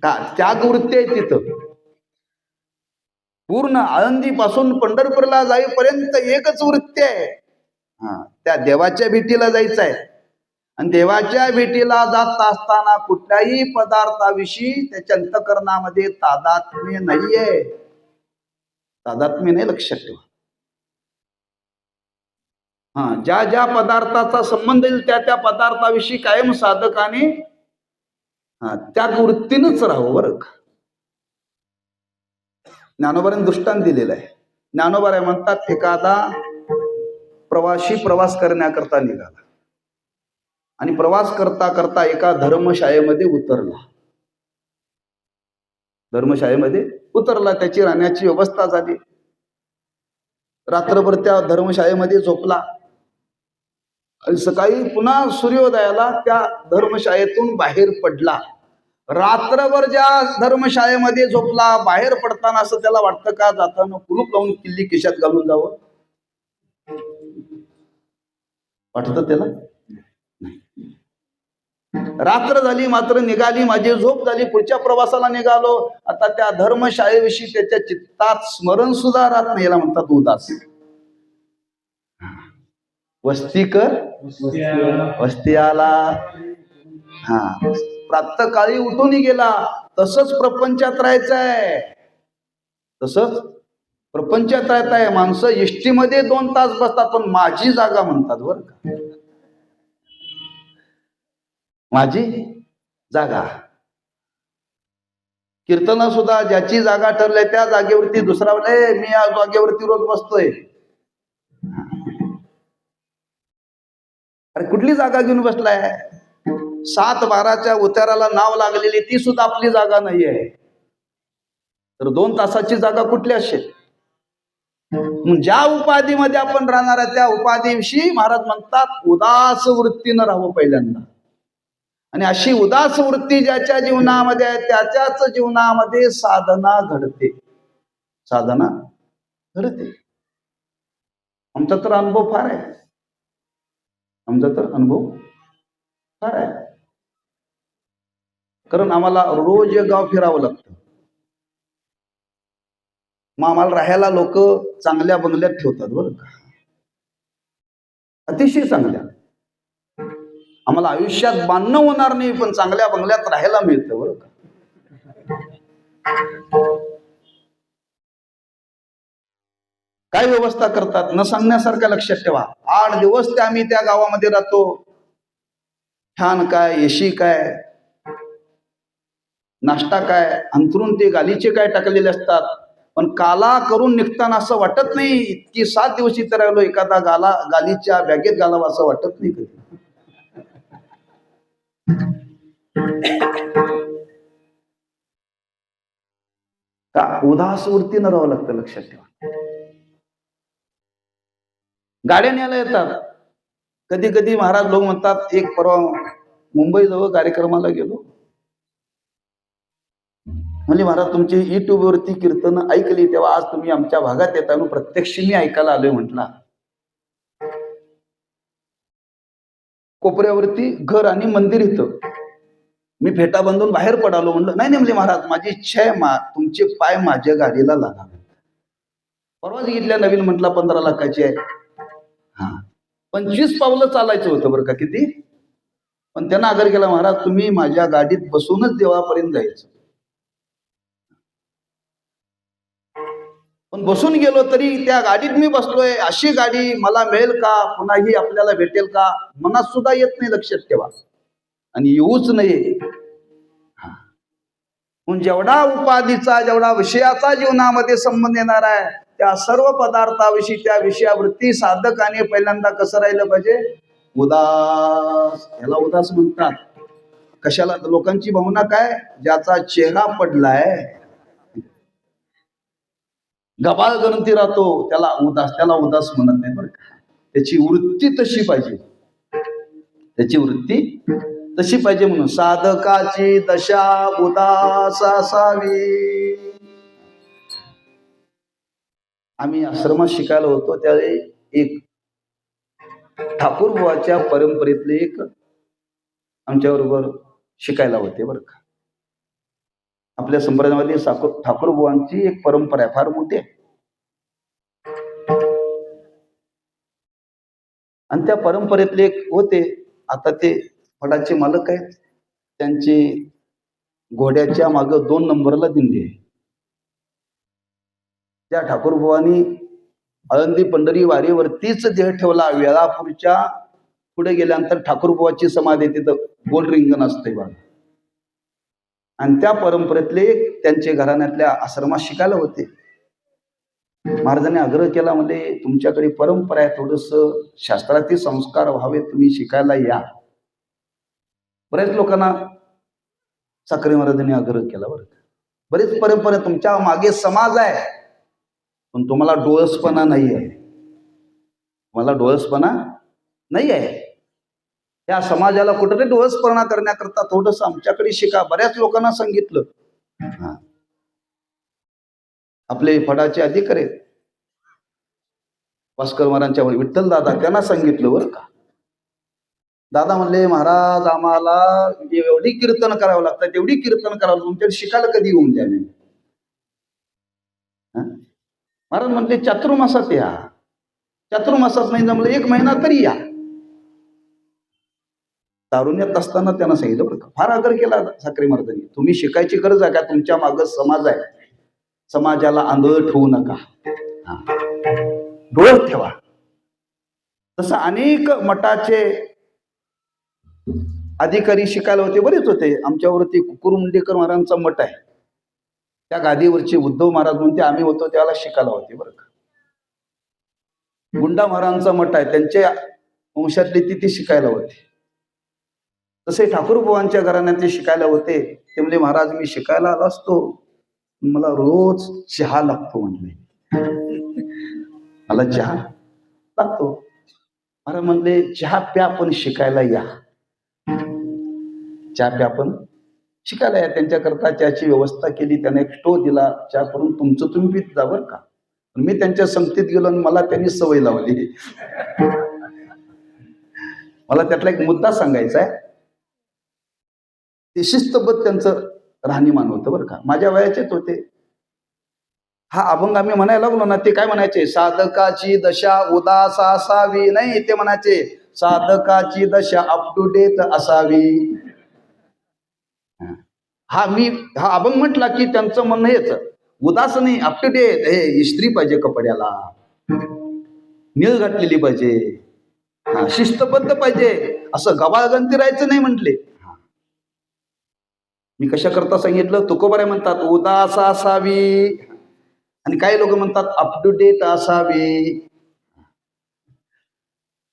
का. त्याग वृत्ती आहे तिथं. पूर्ण आळंदी पासून पंढरपूरला जाईपर्यंत एकच वृत्ती आहे, त्या देवाच्या भेटीला जायचं आहे. आणि देवाच्या भेटीला जात असताना कुठल्याही पदार्थाविषयी त्याच्या अंतकरणामध्ये तादात्म्य नाहीये. तादात्म्य नाही, लक्षात ठेवा. ज्या ज्या पदार्थाचा संबंध येईल त्या त्या पदार्थाविषयी कायम साधकाने त्या वृत्तीनंच राहावं बरं का. ज्ञानोबाने दृष्टांत दिलेलं आहे. ज्ञानोबा म्हणतात, एखादा प्रवासी प्रवास करण्याकरता निघाला आणि प्रवास करता करता एका धर्मशाळेमध्ये उतरला. धर्मशाळेमध्ये उतरला, त्याची राहण्याची व्यवस्था झाली. रात्रभर त्या धर्मशाळेमध्ये झोपला आणि सकाळी पुन्हा सूर्योदयाला त्या धर्मशाळेतून बाहेर पडला. रात्रभर ज्या धर्मशाळेमध्ये झोपला, बाहेर पडताना असं त्याला वाटतं का जाताना कुलूप लावून किल्ली खिशात घालून जावं? वाटतं त्याला? रात्र झाली, मात्र निघाली, माझी झोप झाली, पुढच्या प्रवासाला निघालो. आता त्या धर्मशाळेविषयी त्याच्या चित्तात स्मरण सुद्धा राहत नाही. याला म्हणतात उदास. वस्ती कर वस्ती आला. प्रातःकाळी उठून गेला. तसंच प्रपंचात राहायचं आहे, तसंच प्रपंचात राहत आहे. माणसं एसटीमध्ये 2 तास बसतात, पण माझी जागा म्हणतात बरं का. माझी जागा. कीर्तन सुद्धा ज्याची जागा ठरली त्या जागेवरती दुसरा मी या जागेवरती रोज बसतोय. अरे कुठली जागा घेऊन बसलाय? 7-12च्या उताराला नाव लागलेली ती सुद्धा आपली जागा नाही आहे, तर 2 तासाची जागा कुठली असेल? ज्या उपाधीमध्ये आपण राहणार आहे त्या उपाधीविषयी महाराज म्हणतात उदास वृत्तीनं राहावं पहिल्यांदा. आणि अशी उदास वृत्ती ज्याच्या जीवनामध्ये आहे त्याच्याच जीवनामध्ये साधना घडते. साधना घडते. आमचा तर अनुभव फार आहे. आमचा तर अनुभव फार आहे. कारण आम्हाला रोज गाव फिरावं लागतं. मग आम्हाला राहायला लोक चांगल्या बंगल्यात ठेवतात बरं का, अतिशय चांगल्या. आम्हाला आयुष्यात बांधणं होणार नाही, पण चांगल्या बंगल्यात राहायला मिळतं बरं का. काय व्यवस्था करतात न सांगण्यासारख्या, लक्षात ठेवा. 8 दिवस ते आम्ही त्या गावामध्ये राहतो. फॅन काय, एसी काय, नाश्ता काय, अंथरून ते गालीचे काय टाकलेले असतात. पण काला करून निघताना असं वाटत नाही की 7 दिवस इथे राहिलो, एखादा गालीच्या बॅगेत घालावा असं वाटत नाही कधी. का उदास वृत्तीनं राहावं लागतं, लक्षात ठेवा. गाड्या न्यायला येतात. कधी कधी महाराज लोक म्हणतात, एक परवा मुंबई जवळ कार्यक्रमाला गेलो, म्हणजे महाराज तुमची युट्यूब वरती कीर्तन ऐकली, तेव्हा आज तुम्ही आमच्या भागात येता म्हणून प्रत्यक्ष मी ऐकायला आलोय म्हटला. कोपऱ्यावरती घर आणि मंदिर इथं. मी फेटा बांधून बाहेर पडालो. म्हणलं नाही नाही, म्हणजे महाराज माझी इच्छा आहे तुमचे पाय माझ्या गाडीला लागावे. परवा घेतल्या नवीन म्हटला 15 लाखाची आहे. हा 25 पावलं चालायचं होतं बरं का. किती? पण त्यांना आग्रह केला, महाराज तुम्ही माझ्या गाडीत बसूनच देवापर्यंत जायचं. पण बसून गेलो तरी त्या गाडीत मी बसलोय, अशी गाडी मला मिळेल का, पुन्हा ही आपल्याला भेटेल का, मनात सुद्धा येत नाही. लक्षात ठेवा. आणि येऊच नये. पण जेवढा उपाधीचा, जेवढा विषयाचा जीवनामध्ये संबंध येणार आहे, त्या सर्व पदार्थाविषयी, त्या विषयावरती साधकाने पहिल्यांदा कसं राहिलं पाहिजे? उदास. याला उदास म्हणतात. कशाला? लोकांची भावना काय? ज्याचा चेहरा पडलाय, गबाळ गणती राहतो, त्याला उदास म्हणत नाही बरं का. त्याची वृत्ती तशी पाहिजे, त्याची वृत्ती तशी पाहिजे. म्हणून साधकाची दशा उदास असावी. आम्ही आश्रमात शिकायला होतो त्यावेळी एक ठाकूर बुवाच्या परंपरेतले एक आमच्या बरोबर शिकायला होते बरं का. आपल्या संप्रदायामध्ये ठाकूर बुवांची एक परंपरा आहे, फार मोठी आहे. आणि त्या परंपरेतले एक होते, आता ते फडाचे मालक आहेत. त्यांची घोड्याच्या मागं 2 नंबरला दिंडी आहे. त्या ठाकूर बुवांनी आळंदी पंढरी वारीवरतीच देह ठेवला. वेळापूरच्या पुढे गेल्यानंतर ठाकूर बुवाची समाधी, तिथं गोल रिंगण असते बघा. आणि त्या परंपरेतले त्यांचे घराण्यातल्या आश्रमात शिकायला होते. महाराजांनी आग्रह केला, म्हणजे तुमच्याकडे परंपरा आहे, थोडस शास्त्रातील संस्कार व्हावे, तुम्ही शिकायला या. बऱ्याच लोकांना साखरे महाराजांनी आग्रह केला बरं का. बरीच परंपरा, तुमच्या मागे समाज आहे, पण तुम्हाला डोळसपणा नाही आहे. तुम्हाला डोळसपणा नाही आहे. या समाजाला कुठेतरी डोळसपणा करण्याकरता थोडस आमच्याकडे शिका. बऱ्याच लोकांना सांगितलं. आपले फडाचे अधिकारी भास्कर महाराजांच्या विठ्ठल दादा, त्यांना सांगितलं बरं का. दादा म्हणले, महाराज आम्हाला एवढी कीर्तन करावं लागतं, तेवढी कीर्तन करावं, तुमच्याकडे शिकायला कधी येऊन द्या. महाराज म्हणले, चातुर्मासात या. चातुर्मासात नाही जमलं 1 महिना तरी या. तारुण्यात असताना त्यांना सांगितलं बरं का. फार आग्रह केला साखरे महाराजांनी, तुम्ही शिकायची गरज आहे का, तुमच्या मागं समाज आहे, समाजाला आंधळ ठेवू नका, डोळ्यात ठेवा. तसं अनेक मठाचे अधिकारी शिकायला होते, बरेच होते. आमच्यावरती कुकुरमुंडेकर महाराजांचा मठ आहे, त्या गादीवरचे उद्धव महाराज म्हणते आम्ही होतो त्याला शिकायला होते बरं का. गुंडा महाराजांचा मठ आहे, त्यांच्या वंशातले तिथे शिकायला होते. तसे ठाकूर बुवांच्या घराण्यात शिकायला होते. ते म्हणजे, महाराज मी शिकायला आलो असतो, मला रोज चहा लागतो म्हणले, मला चहा लागतो. महाराज म्हणले, चहा प्या पण शिकायला या. चहा प्या पण शिकायला या. त्यांच्याकरता चहाची व्यवस्था केली. त्याने एक स्टो दिला, चहा करून तुमचं तुम्ही पीत जा बरं का. मी त्यांच्या संगतीत गेलो आणि मला त्यांनी सवय लावली. मला त्यातला एक मुद्दा सांगायचा आहे. ते शिस्तबद्ध त्यांचं राहणीमान होतं बरं का. माझ्या वयाचेच होते. हा अभंग आम्ही म्हणायला लागलो ना, ते काय म्हणायचे, साधकाची दशा उदास असावी. नाही, ते म्हणायचे साधकाची दशा अप टू डेट असावी. हा अभंग म्हटला की त्यांचं म्हणणं हेच, उदास नाही, अप टू डेट. हे इस्त्री पाहिजे कपड्याला, निळ घातलेली पाहिजे, शिस्तबद्ध पाहिजे, असं गबाळगंती राहायचं नाही म्हटले. मी कशा करता सांगितलं, तुकोबारे म्हणतात उदास असावी, आणि काही लोक म्हणतात अप टू डेट असावी.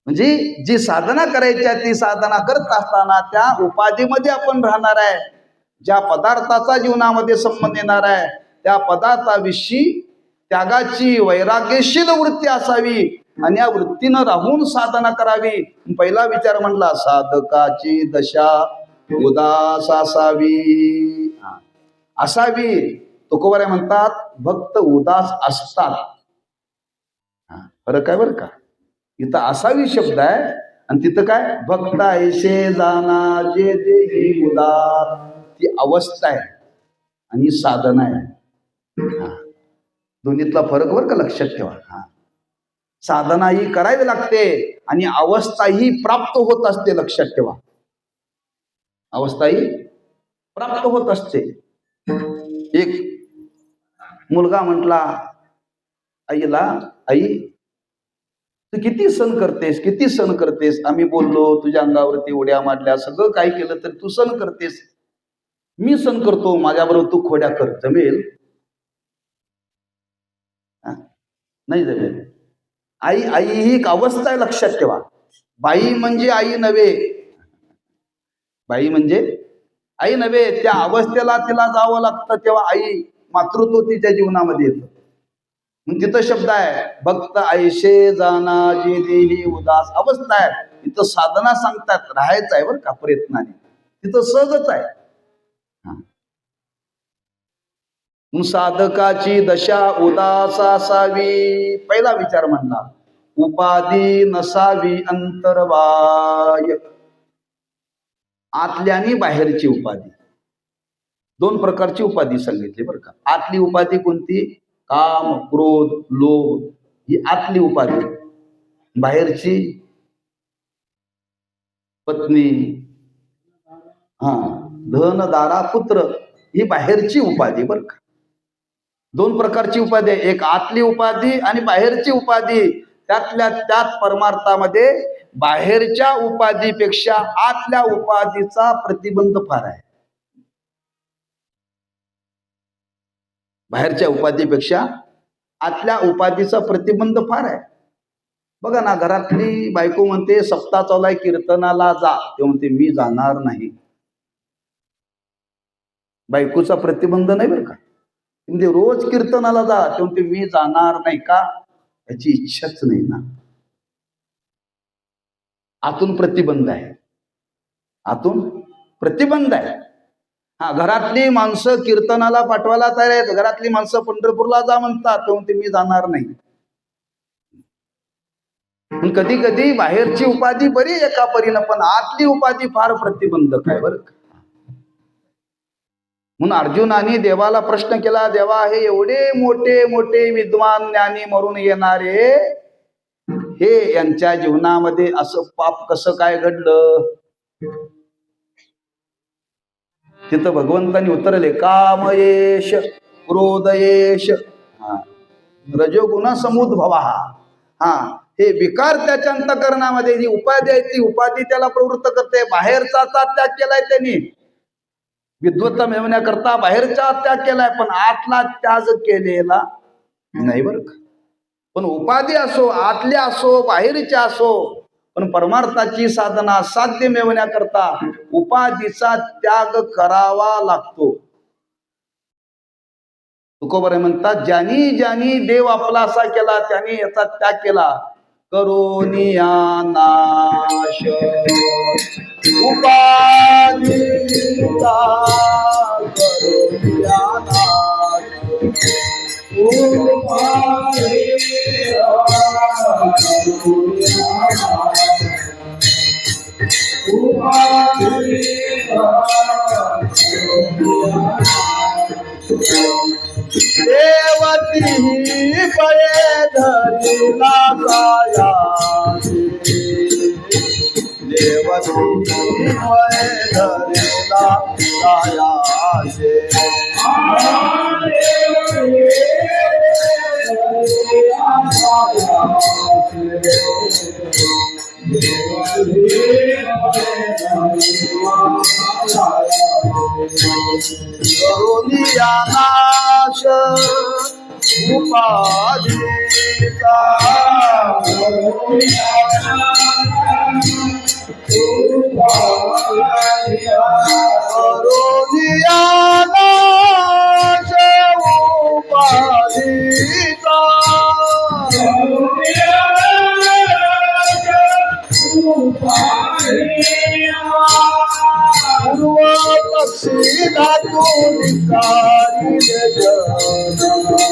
म्हणजे जी साधना करायची आहे, ती साधना करत असताना त्या उपाधीमध्ये आपण राहणार आहे. ज्या पदार्थाचा जीवनामध्ये संबंध येणार आहे, त्या पदार्थाविषयी त्यागाची वैराग्यशील वृत्ती असावी. आणि या वृत्तीनं राहून साधना करावी. पहिला विचार म्हणला साधकाची दशा उदास असावी. असावी. तुकोबाराय म्हणतात भक्त उदास असतात. फरक आहे बरं का. इथं असावी शब्द आहे आणि तिथं काय भक्त ऐसे जाना जे देही उदास. ती अवस्था आहे आणि साधना आहे. दोन्हीतला फरक बरं का लक्षात ठेवा. साधना ही करावी लागते आणि अवस्था ही प्राप्त होत असते. लक्षात ठेवा. अवस्था ही प्राप्त होत असते. एक मुलगा म्हटला आईला, आई तू किती सण करतेस, किती सण करतेस. आम्ही बोललो, तुझ्या अंगावरती उड्या मारल्या, सगळं काय केलं तरी तू सण करतेस. मी सण करतो, माझ्याबरोबर तू खोड्या कर. जमेल? नाही जमेल. आई आई ही एक अवस्था आहे. लक्षात ठेवा. बाई म्हणजे आई नव्हे. बाई म्हणजे आई नव्हे. त्या अवस्थेला तिला जावं लागतं, तेव्हा आई मातृत्व तिच्या जीवनामध्ये येतं. मग तिथं शब्द आहे भक्त ऐशे जाना जे देही उदास. अवस्था आहे. तिथं साधना सांगतात, राहायचं आहे बरं का प्रयत्नाने. तिथं सहजच आहे. साधकाची दशा उदास असावी. पहिला विचार म्हणला उपाधी नसावी अंतर्बाह्य. आतली आणि बाहेरची उपाधी. दोन प्रकारची उपाधी सांगितली बरं का. आतली उपाधी कोणती? काम, क्रोध, लोभ, ही आतली उपाधी. बाहेरची पत्नी, धन, दारा, पुत्र, ही बाहेरची उपाधी बरं का. दोन प्रकारची उपाधी आहे. एक आतली उपाधी आणि बाहेरची उपाधी. त्यातल्या त्यात परमार्थामध्ये बाहेरच्या उपाधीपेक्षा आतल्या उपाधीचा प्रतिबंध फार आहे. बाहेरच्या उपाधीपेक्षा आतल्या उपाधीचा प्रतिबंध फार आहे. बघा ना, घरातली बायको म्हणते सप्ताह चालाय कीर्तनाला जा, ते म्हणते मी जाणार नाही. बायकोचा प्रतिबंध नाही बरं का. म्हणजे रोज कीर्तनाला जा, ते म्हणते मी जाणार नाही. का? याची इच्छाच नाही ना. आतून प्रतिबंध आहे. आतून प्रतिबंध आहे. घरातली माणसं कीर्तनाला पाठवायला तयार आहेत. घरातली माणसं पंढरपूरला जा म्हणतात, ते म्हणते मी जाणार नाही. कधी कधी बाहेरची उपाधी बरी एका परीनं, पण आतली उपाधी फार प्रतिबंधक आहे बरं का. म्हणून अर्जुनाने देवाला प्रश्न केला, देवा हे एवढे मोठे मोठे विद्वान ज्ञानी मरून येणारे, हे यांच्या जीवनामध्ये असं पाप कसं काय घडलं? तिथं भगवंतांनी उत्तरले कामयेश क्रोधयेश रजोगुण समुद्भवा. हे विकार त्याच्या अंतःकरणामध्ये, जी उपाधी आहे ती उपाधी त्याला प्रवृत्त करते. बाहेरचा त्याग केलाय त्यांनी, विद्वत्ता मिळवण्याकरता बाहेरचा त्याग केलाय, पण आतला त्याग केलेला नाही बरं का. पण उपाधी असो, आतल्या असो, बाहेरच्या असो, पण परमार्थाची साधना साध्य मिळवण्याकरता उपाधीचा त्याग करावा लागतो. तुकोबाराय म्हणतात ज्यांनी ज्यांनी देव आपला असा केला त्यांनी याचा त्याग केला. करोनिया नाश उपाधीचा, करोनिया नाश देवती पये धरिला जाया, देवती पये धरिला जाया. करोनिया नाश उपाधीचा, करोनिया नाश उपाधीचा, पूर्व पक्षी धातू निकारिले जना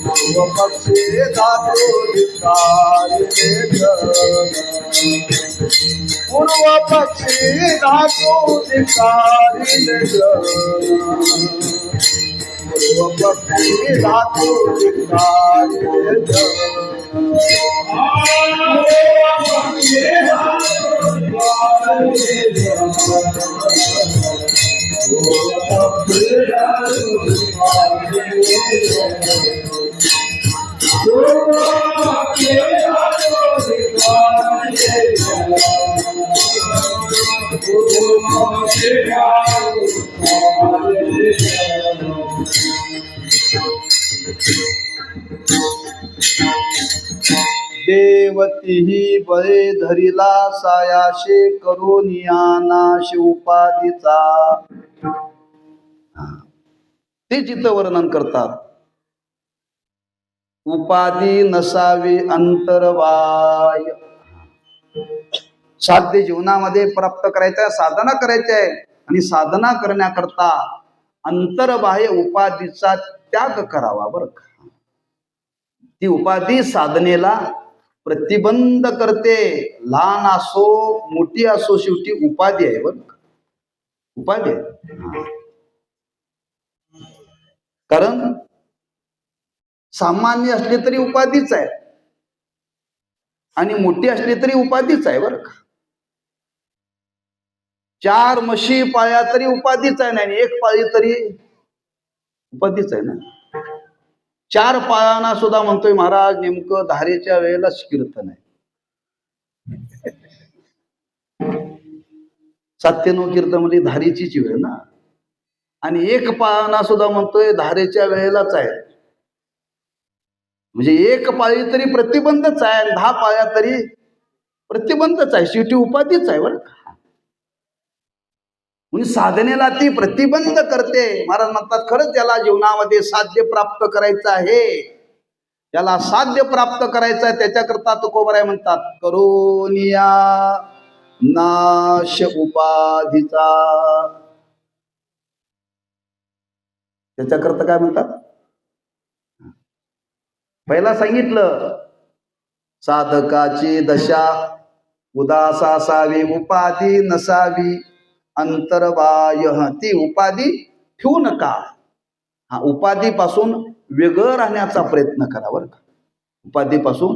पूर्व पक्षी धातू निकारिले जना पूर्व पक्षी धातू निकारिले जना पूर्व पक्षी धातू निकारिले देवती बळे धरिला सायाशे करोनियाना शिवपादीचा ते चित्त वर्णन करतात. उपाधी नसावी अंतर्वाय. साध्य जीवनामध्ये प्राप्त करायचं आहे, साधना करायची आहे आणि साधना करण्याकरता अंतर्बाह्य उपाधीचा त्याग करावा. बरं का, ती उपाधी साधनेला प्रतिबंध करते. लहान असो मोठी असो शेवटी उपाधी आहे. बरं का, उपाधी आहे. कारण सामान्य असली तरी उपाधीच आहे आणि मोठी असली तरी उपाधीच आहे. बरं का, 4 म्हशी पाळ्या तरी उपाधीच आहे नाही, 1 पाळी तरी उपाधीच आहे ना. 4 पाळांना सुद्धा म्हणतोय महाराज नेमकं धारेच्या वेळेलाच कीर्तन आहे. 97 कीर्तन म्हणजे धारेचीच वेळ ना. आणि 1 पाळांना सुद्धा म्हणतोय धारेच्या वेळेलाच आहे. म्हणजे 1 पाळी तरी प्रतिबंधच आहे, 10 पाळ्या तरी प्रतिबंधच आहे, शेवटी उपाधीच आहे. बरं का, म्हणजे साधनेला ती प्रतिबंध करते. महाराज म्हणतात खरंच त्याला जीवनामध्ये साध्य प्राप्त करायचं आहे, त्याला साध्य प्राप्त करायचं आहे. त्याच्याकरता तुकोबराय म्हणतात करोनिया नाश उपाधीचा. त्याच्याकरता काय म्हणतात, पहिला सांगितलं साधकाची दशा उदास असावी, उपाधी नसावी अंतर्बाह्य. ती उपाधी ठेवू नका. हा, उपाधीपासून वेगळं राहण्याचा प्रयत्न करा. बरं का, उपाधीपासून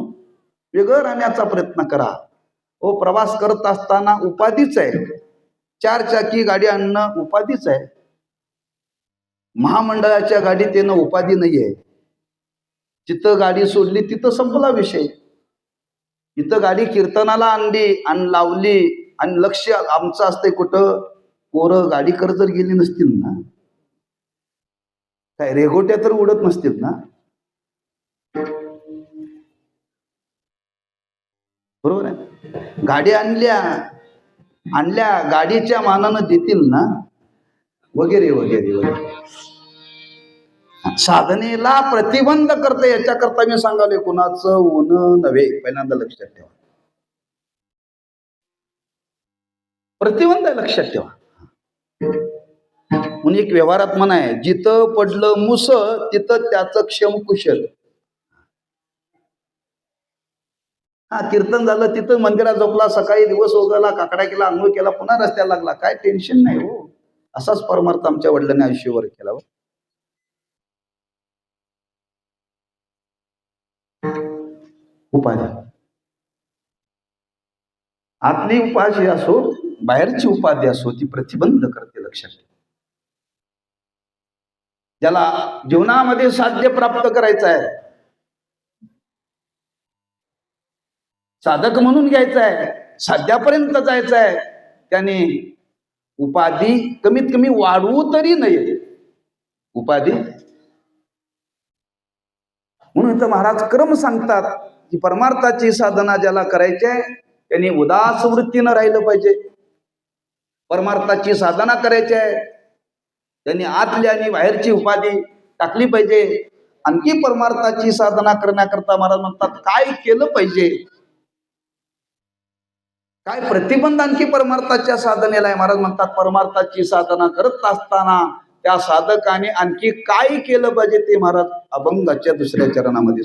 वेगळं राहण्याचा प्रयत्न करा. ओ, प्रवास करत असताना उपाधीच आहे. 4 चाकी गाडी आणणं उपाधीच आहे. महामंडळाच्या गाडीत येणं उपाधी नाही आहे. जिथं गाडी सोडली तिथं संपला विषय. इथं गाडी कीर्तनाला आणली आणि लावली आणि लक्ष आमचं असते कुठं, पोरं गाडीकर जर गेली नसतील ना, काय रेघोट्या तर उडत नसतील ना. बरोबर आहे. गाडी आणल्या गाडीच्या मानानं देतील ना, वगैरे वगैरे वगैरे. साधनेला प्रतिबंध करते. याच्याकरता मी सांगाले कुणाचं ऊन नव्हे, पहिल्यांदा लक्षात ठेवा. प्रतिबंध आहे, लक्षात ठेवा. म्हणून एक व्यवहारात म्हणा आहे, जिथं पडलं मुस तिथं त्याचं क्षम कुशल. हा, कीर्तन झालं तिथं मंदिरात झोपला, सकाळी दिवस उगवला, काकडा केला, आंघोळ केला, पुन्हा रस्त्याला लागला, काय टेन्शन नाही हो. असाच परमार्थ आमच्या वडिलांनी आयुष्यभर केला. उपाधी आतली उपाधी असो बाहेरची उपाधी असो ती प्रतिबंध करते. लक्षात ठेवा. ज्याला जीवनामध्ये साध्य प्राप्त करायचं आहे, साधक म्हणून घ्यायचं आहे, साध्यापर्यंत जायचं आहे, त्याने उपाधी कमीत कमी वाढवू तरी नये. उपाधी म्हणून इथं महाराज क्रम सांगतात की परमार्थाची साधना ज्याला करायची आहे त्यांनी उदास वृत्तीनं राहिलं पाहिजे. परमार्थाची साधना करायची आहे त्यांनी आतली आणि बाहेरची उपाधी टाकली पाहिजे. आणखी परमार्थाची साधना करण्याकरता महाराज म्हणतात काय केलं पाहिजे. काय प्रतिबंध आणखी परमार्थाच्या साधनेला आहे. महाराज म्हणतात परमार्थाची साधना करत असताना त्या साधकाने आणखी काय केलं पाहिजे ते महाराज अभंगाच्या दुसऱ्या चरणामध्ये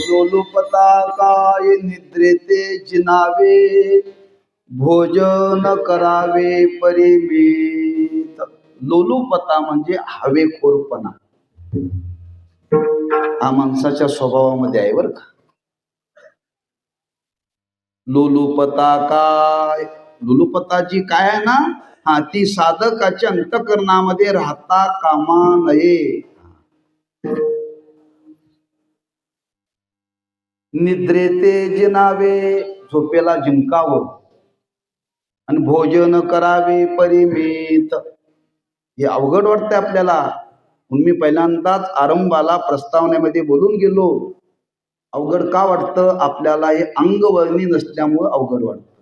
लोलुपता काय निद्रेते जिनावे भोजन करावे परिमित. लोलुपता म्हणजे हवेखोरपणा हा माणसाच्या स्वभावामध्ये आहे बरं का. लोलुपता काय, लोलुपता जी काय आहे ना, हा ती साधकाच्या अंतकरणामध्ये राहता कामा नये. निद्रेते जिनावे, झोपेला जिंकावं, आणि भोजन करावे परिमित. हे अवघड वाटतंय आपल्याला. म्हणून मी पहिल्यांदाच आरंभाला प्रस्तावनेमध्ये बोलून गेलो. अवघड का वाटतं आपल्याला? हे अंगवळणी नसल्यामुळं अवघड वाटतं.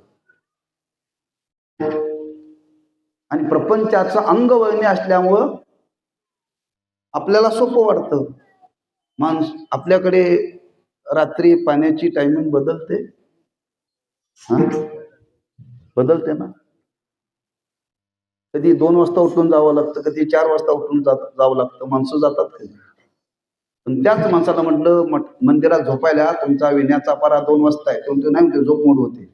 आणि प्रपंचाचं अंगवळणी असल्यामुळं आपल्याला सोपं वाटतं. आपल्याकडे रात्री पाण्याची टायमिंग बदलते, बदलते ना. कधी 2 वाजता उठून जावं लागतं, कधी 4 वाजता उठून जावं लागतं. माणसं जातात कधी. पण त्याच माणसाला म्हटलं मंदिरात झोपायला तुमचा विण्याचा पारा 2 वाजता आहे, तो नाही म्हणते झोप मोड होते.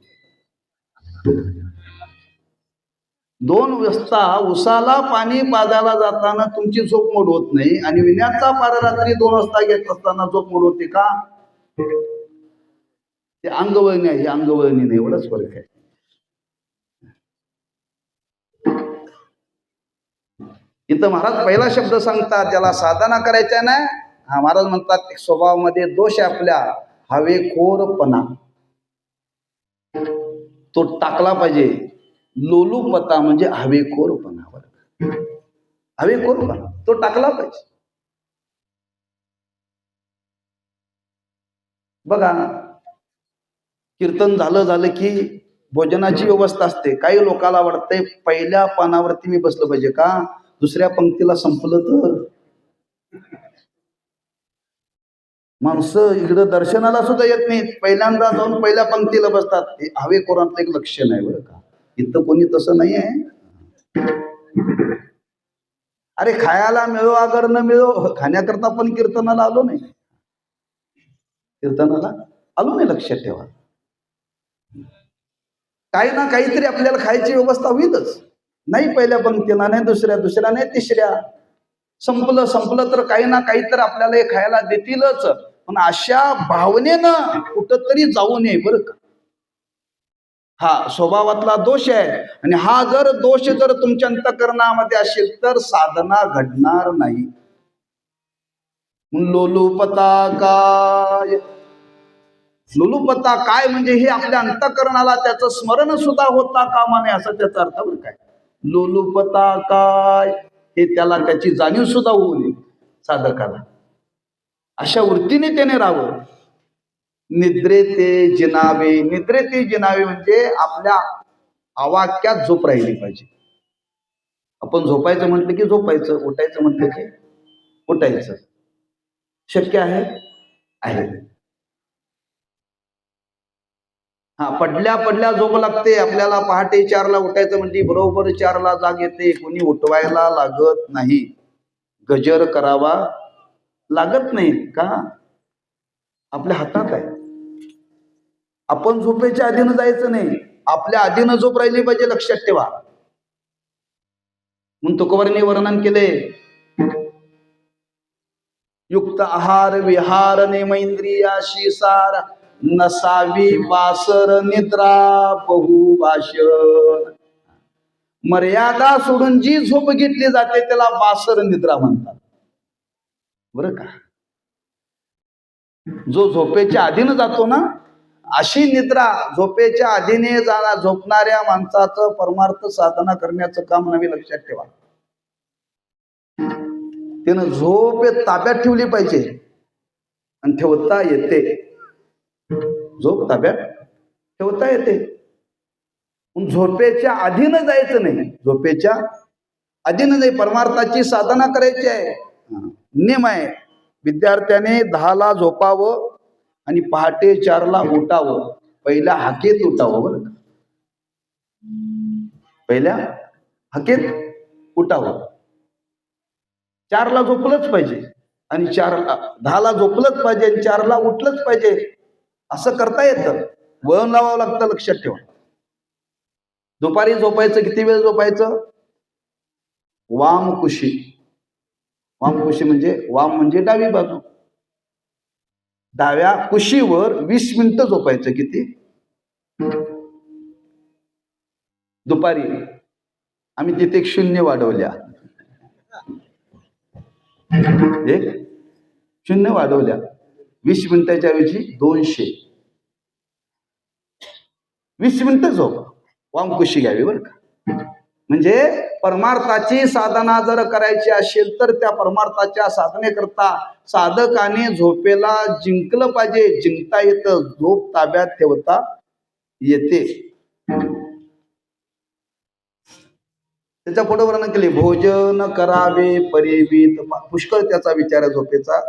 2 वाजता उसाला पाणी पाजायला जाताना तुमची झोप मोड होत नाही, आणि विण्याचा पारा रात्री 2 वाजता घेत असताना झोप मोड होते का? ते अंगवळणी आहे, हे अंगवळणी नाही. एवढंच फरक आहे. इथं महाराज पहिला शब्द सांगतात त्याला साधना करायच्या ना. हा महाराज म्हणतात स्वभावामध्ये दोष आहे आपल्या, हवेखोरपणा, तो टाकला पाहिजे. लोलुपता म्हणजे हवेखोरपणा, हवेखोरपणा तो टाकला पाहिजे. बघा, कीर्तन झालं की भोजनाची व्यवस्था असते. काही लोकांना वाटतंय पहिल्या पानावरती मी बसलं पाहिजे का, दुसऱ्या पंक्तीला संपलं तर. माणसं इकडं दर्शनाला सुद्धा येत नाहीत, पहिल्यांदा जाऊन पहिल्या पंक्तीला बसतात. हे हवेखोरांचं एक लक्षण आहे बरं का. इथं कोणी तसं नाही आहे. अरे खायला मिळो अगर न मिळो, खाण्याकरता पण कीर्तनाला आलो नाही, कीर्तनाला आलो नाही. लक्षात ठेवा, काही ना काहीतरी आपल्याला खायची व्यवस्था होईलच. नाही पहिल्या पंक्तीला, नाही दुसऱ्या नाही तिसऱ्या. संपलं तर काही ना काही तर आपल्याला हे खायला देतीलच. पण अशा भावनेनं कुठंतरी जाऊ नये बरं का. हा स्वभावातला दोष आहे, आणि हा जर दोष जर तुमच्या अंतःकरणामध्ये असेल तर साधना घडणार नाही. लोलुपता काय, लोलुपता काय म्हणजे हे आपल्या अंतःकरणाला त्याचं स्मरण सुद्धा होता कामा नये, असं त्याचा अर्थ बरं काय. लोलुपता काय हे त्याला त्याची जाणीव सुद्धा होऊ नये साधकाला. अशा वृत्तीने त्याने राहावं. निद्रेते जिनावे. निद्रेते जिनावे म्हणजे आपल्या आवाक्यात झोप राहिली पाहिजे. आपण झोपायचं म्हटलं की झोपायचं, उठायचं म्हटलं की उठायचं. शक्य आहे? आहे. हा, पडल्या पडल्या झोप लागते. आपल्याला पहाटे 4ला उठायचं म्हणजे बरोबर 4ला जाग येते. कोणी उठवायला लागत नाही, गजर करावा लागत नाही. का? आपल्या हातात आहे. आपण झोपेच्या आधीनं जायचं नाही, आपल्या आधीनं झोप राहिली पाहिजे. लक्षात ठेवा. म्हणून तुकोबांनी वर्णन केले, युक्त आहार विहार नेमेंद्रियाशी सार, नसावी बासर निद्रा बहुभाषण. मर्यादा सोडून जी झोप घेतली जाते त्याला बासर निद्रा म्हणतात. बरं का? जो झोपेच्या आधीनं जातो ना, अशी निद्रा झोपेच्या आधीने झोपणाऱ्या माणसाचं परमार्थ साधना करण्याचं काम नवी. लक्षात ठेवा. त्यानं झोप ताब्यात ठेवली पाहिजे आणि ठेवता येते. झोप ताब्यात ठेवता येते. झोपेच्या आधीनं जायचं नाही, झोपेच्या आधीनं नाही. परमार्थाची साधना करायची आहे. नियम आहे, विद्यार्थ्याने 10ला झोपावं आणि पहाटे 4ला उठावं. पहिल्या हाकेत उठावं. बरं का? पहिल्या हाकेत उठावं. 4ला झोपलंच पाहिजे आणि 10ला झोपलंच पाहिजे आणि 4ला उठलंच पाहिजे. असं करता येतं. वळण लावावं लागतं. लक्षात ठेवा. दुपारी झोपायचं. किती वेळ झोपायचं? वामकुशी. वामकुशी म्हणजे वाम म्हणजे डावी बाजू. डाव्या कुशीवर 20 मिनिटं झोपायचं. किती? दुपारी. आम्ही तिथे 1 शून्य वाढवल्या. 1 शून्य वाढवल्या. 20 मिनिटाच्या ऐवजी 200. 20 मिनिटं झोप वामकुशी घ्यावी. बरं का? म्हणजे परमार्थाची साधना जर करायची असेल तर त्या परमार्थाच्या साधनेकरता साधकाने झोपेला जिंकलं पाहिजे. जिंकता येतं. झोप ताब्यात ठेवता येते. त्याच्या पुढे वर्णन केले, भोजन करावे परिमित. पुष्कळ त्याचा विचार आहे झोपेचा,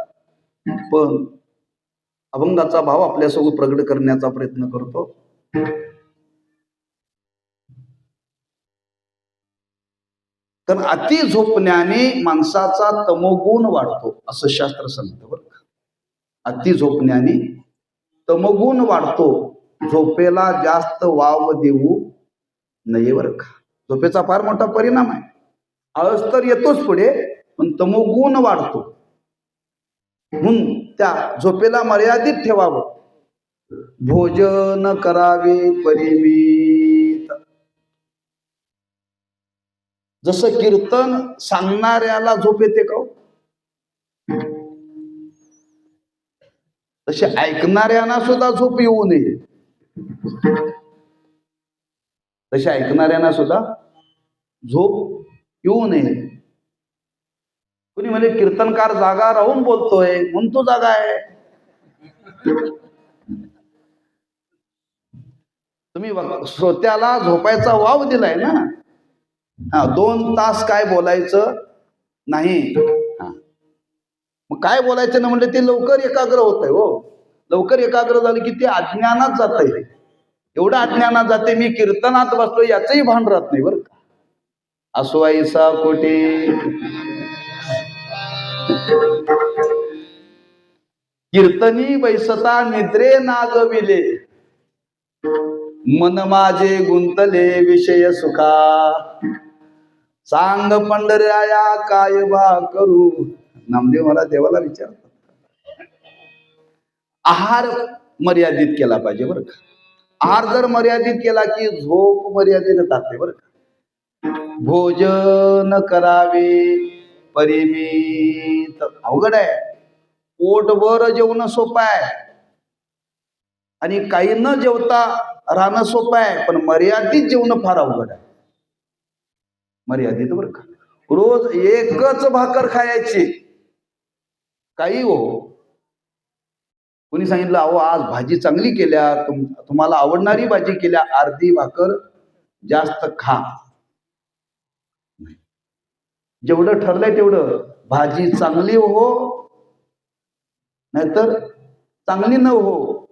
पण अभंगाचा भाव आपल्यासोबत प्रगट करण्याचा प्रयत्न करतो. तर अति झोपण्याने माणसाचा तमोगुण वाढतो असं शास्त्र सांगतं. बरं का? अति झोपण्याने तमोगुण वाढतो. झोपेला जास्त वाव देऊ नये. बरं का? झोपेचा फार मोठा परिणाम आहे. आळस तर येतोच पुढे, पण तमोगुण वाढतो. म्हणून त्या झोपेला मर्यादित ठेवावं. भोजन करावे परिमित. जसं कीर्तन सांगणाऱ्याला झोप येते का? तसे ऐकणाऱ्यांना सुद्धा झोप येऊ नये. तसे ऐकणाऱ्यांना सुद्धा झोप येऊ नये. कुणी म्हणजे कीर्तनकार जागा राहून बोलतोय म्हणून तो जागा आहे. तुम्ही श्रोत्याला झोपायचा वाव दिलाय ना. 2 तास काय बोलायचं नाही. मग काय बोलायचं ना म्हणलं ते लवकर एकाग्र होत आहे. हो, लवकर एकाग्र झालं की ते अज्ञानात जात आहे. एवढं अज्ञानात जाते मी कीर्तनात बसलो याचंही भान राहत नाही. बरं का? असवाईसा कोटी कीर्तनी बैसता निद्रे नागविले, मन माझे गुंतले विषय सुखा. सांग पंढऱ्या काय बा करू. नामदेव मला देवाला विचारतात. आहार मर्यादित केला पाहिजे. बरं का? आहार जर मर्यादित केला की झोप मर्यादित जाते. बरं का? भोजन करावे परिमित. अवघड आहे. पोटभर जेवण सोपं आहे आणि काही न जेवता राहणं सोपं आहे, पण मर्यादित जेवण फार अवघड आहे. मर्यादित. बरं का? रोज एकच भाकर खायची. काही हो, कोणी सांगितलं अहो आज भाजी चांगली केल्या, तुम्हाला आवडणारी भाजी केल्या, अर्धी भाकर जास्त खा. जेवढं ठरलंय तेवढं, भाजी चांगली हो नाहीतर चांगली न हो,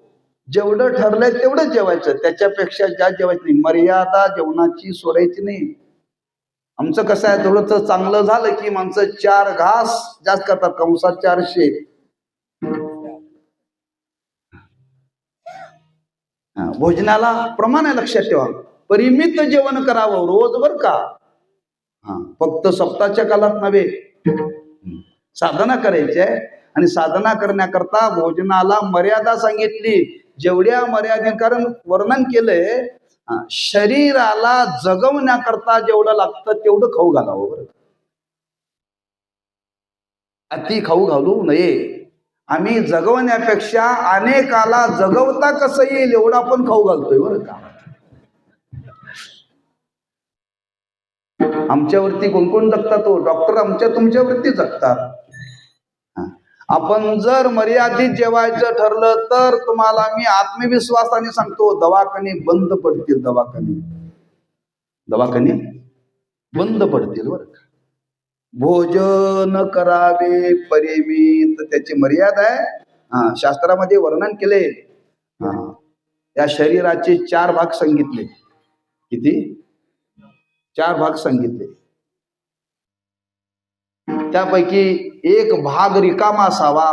जेवढं ठरलंय तेवढं जेवायचं, त्याच्यापेक्षा जास्त जेवायचं नाही. मर्यादा जेवणाची सोडायची नाही. आमचं कसं आहे, थोडंसं चांगलं झालं की माणसं 4 घास जास्त करतात, कंसात 400. भोजनाला प्रमाण आहे, लक्षात ठेवा. परिमित जेवण करावं रोज, बर का. फक्त सप्ताहाच्या कालात नव्हे. साधना करायची आहे आणि साधना करण्याकरता भोजनाला मर्यादा सांगितली. जेवढ्या मर्यादे, कारण वर्णन केलंय शरीराला जगवण्याकरता जेवढं लागतं तेवढं खाऊ घालावं. बरं, अति खाऊ घालू नये. आम्ही जगवण्यापेक्षा अनेकाला जगवता कसं येईल एवढं आपण खाऊ घालतोय. बरं का. आमच्यावरती कोण कोण जगतात? तो डॉक्टर आमच्या तुमच्यावरती जगतात. आपण जर मर्यादित जेवायचं ठरलं तर तुम्हाला मी आत्मविश्वासाने सांगतो, दवाखाने बंद पडतील. दवाखाने बंद पडतील. बरं का. भोजन करावे परिमित, त्याची मर्यादा आहे. शास्त्रामध्ये वर्णन केले. या शरीराचे 4 भाग सांगितले. किती? 4 भाग सांगितले. त्यापैकी एक भाग रिकामा असावा,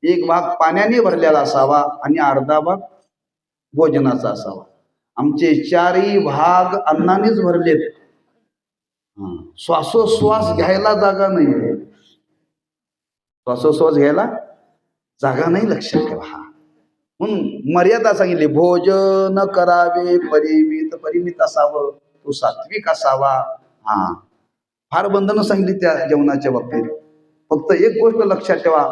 एक भाग पाण्याने भरलेला असावा आणि अर्धा भाग भोजनाचा असावा. आमचे 4ही भाग अन्नानेच भरलेत. श्वासोश्वास घ्यायला जागा नाही. श्वासोश्वास घ्यायला जागा नाही, लक्षात ठेवा. म्हणून मर्यादा सांगितली. भोजन करावे परिमित, परिमित असावं, तो सात्विक असावा. फार बंधनं सांगितली त्या जेवणाच्या बाबतीत. फक्त एक गोष्ट लक्षात ठेवा,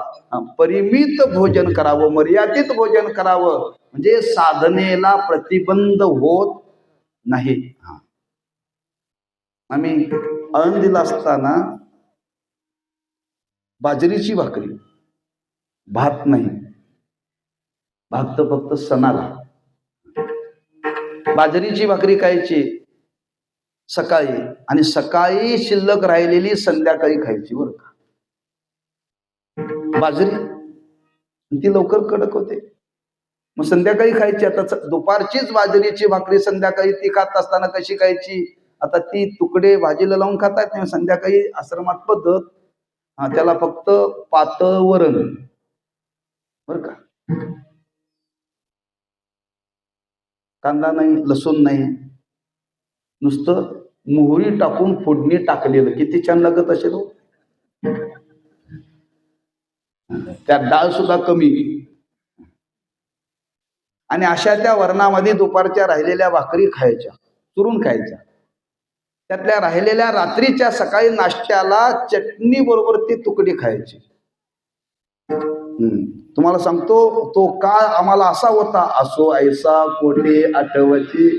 परिमित भोजन करावं, मर्यादित भोजन करावं, म्हणजे साधनेला प्रतिबंध होत नाही. आम्ही आळंदीला असताना बाजरीची भाकरी, भात नाही, भात तर फक्त सणाला. बाजरीची भाकरी खायची सकाळी, आणि सकाळी शिल्लक राहिलेली संध्याकाळी खायची. बरं का. बाजरी ती लवकर कडक होते, मग संध्याकाळी खायची. आता दुपारचीच बाजरीची भाकरी संध्याकाळी ती खात असताना कशी खायची? आता ती तुकडे भाजीला लावून खाता येत नाही. संध्याकाळी आश्रमात पद्धत, त्याला फक्त पातळ वरण. बर का. कांदा नाही, लसूण नाही, नुसतं मोहरी टाकून फोडणी टाकलेलं. किती छान लागत असेल हो. त्यात डाळ सुद्धा कमी. आणि अशा त्या वर्णामध्ये दुपारच्या राहिलेल्या भाकरी खायच्या, चुरून खायच्या. त्यातल्या राहिलेल्या रात्रीच्या सकाळी नाश्त्याला चटणी बरोबर ती तुकडी खायची. तुम्हाला सांगतो, तो काळ आम्हाला असा होता, असो ऐसा कोठे आठवची.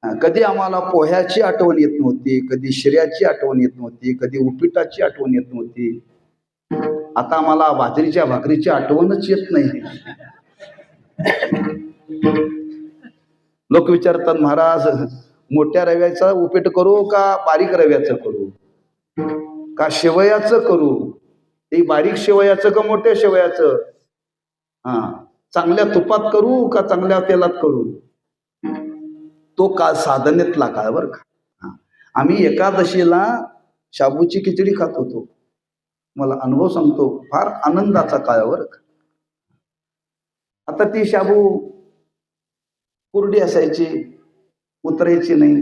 कधी आम्हाला पोह्याची आठवण येत नव्हती, कधी शिऱ्याची आठवण येत नव्हती, कधी उपीटाची आठवण येत नव्हती. आता आम्हाला बाजरीच्या भाकरीची आठवणच येत नाही. लोक विचारतात, महाराज मोठ्या रव्याचा उपीट करू का बारीक रव्याचं करू, का शेवयाचं करू? ते बारीक शेवयाचं का मोठ्या शेवयाचं? चांगल्या तुपात करू का चांगल्या तेलात करू? तो काळ साधनेतला काळ. बरं का. आम्ही एकादशीला शाबूची खिचडी खात होतो. मला अनुभव सांगतो, फार आनंदाचा काळ. बरं का. आता ती शाबू कुरडी असायची, उतरायची नाही.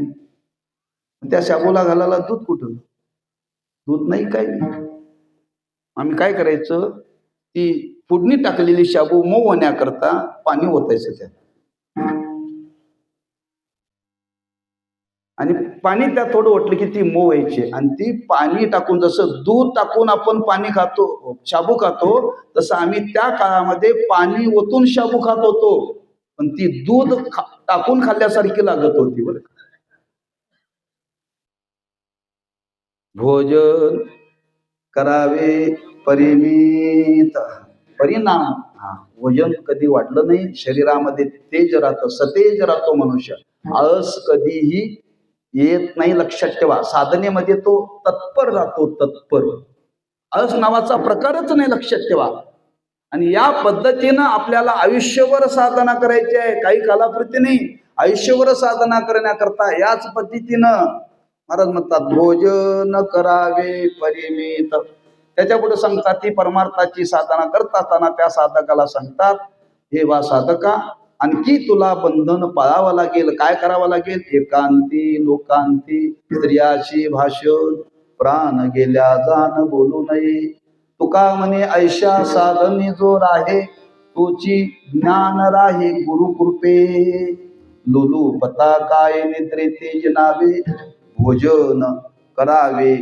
त्या शाबूला घालायला दूध कुठं? दूध नाही, काही नाही. आम्ही काय करायचं, ती फोडणी टाकलेली शाबू मऊ होण्याकरता पाणी ओतायचं त्यात, आणि पाणी त्यात थोडं ओतलं की ती मऊ व्हायची. आणि ती पाणी टाकून, जसं दूध टाकून आपण पाणी खातो, शाबू खातो, तसं आम्ही त्या काळामध्ये पाणी ओतून शाबू खात होतो. पण ती दूध टाकून खाल्ल्यासारखी लागत होती. बरं. भोजन करावे परिमित, परिणाम वजन कधी वाढलं नाही, शरीरामध्ये तेज राहतं, सतेज राहतो मनुष्य. आळस कधीही येत नाही, लक्षात ठेवा. साधनेमध्ये तो तत्पर राहतो, तत्पर. आळस नावाचा प्रकारच नाही, लक्षात ठेवा. आणि या पद्धतीनं आपल्याला आयुष्यभर साधना करायची आहे, काही कालापुरती नाही, आयुष्यभर साधना करण्याकरता याच पद्धतीनं महाराज म्हणतात भोजन करावे परिमित. त्याच्या पुढे सांगतात ती परमार्थाची साधना करत असताना त्या साधकाला सांगतात, हे वा साधका, आणखी तुला बंधन पाळावं लागेल. काय करावं लागेल? एकांती लोकांती स्त्रियाशी भाषण, प्राण गेल्या जाण बोलू नये. तुका म्हणे ऐशा साधनी जो राहे, तोची ज्ञान राहे गुरुकृपे. लुलू पता काय निद्रे तेज नावे, भोजन करावे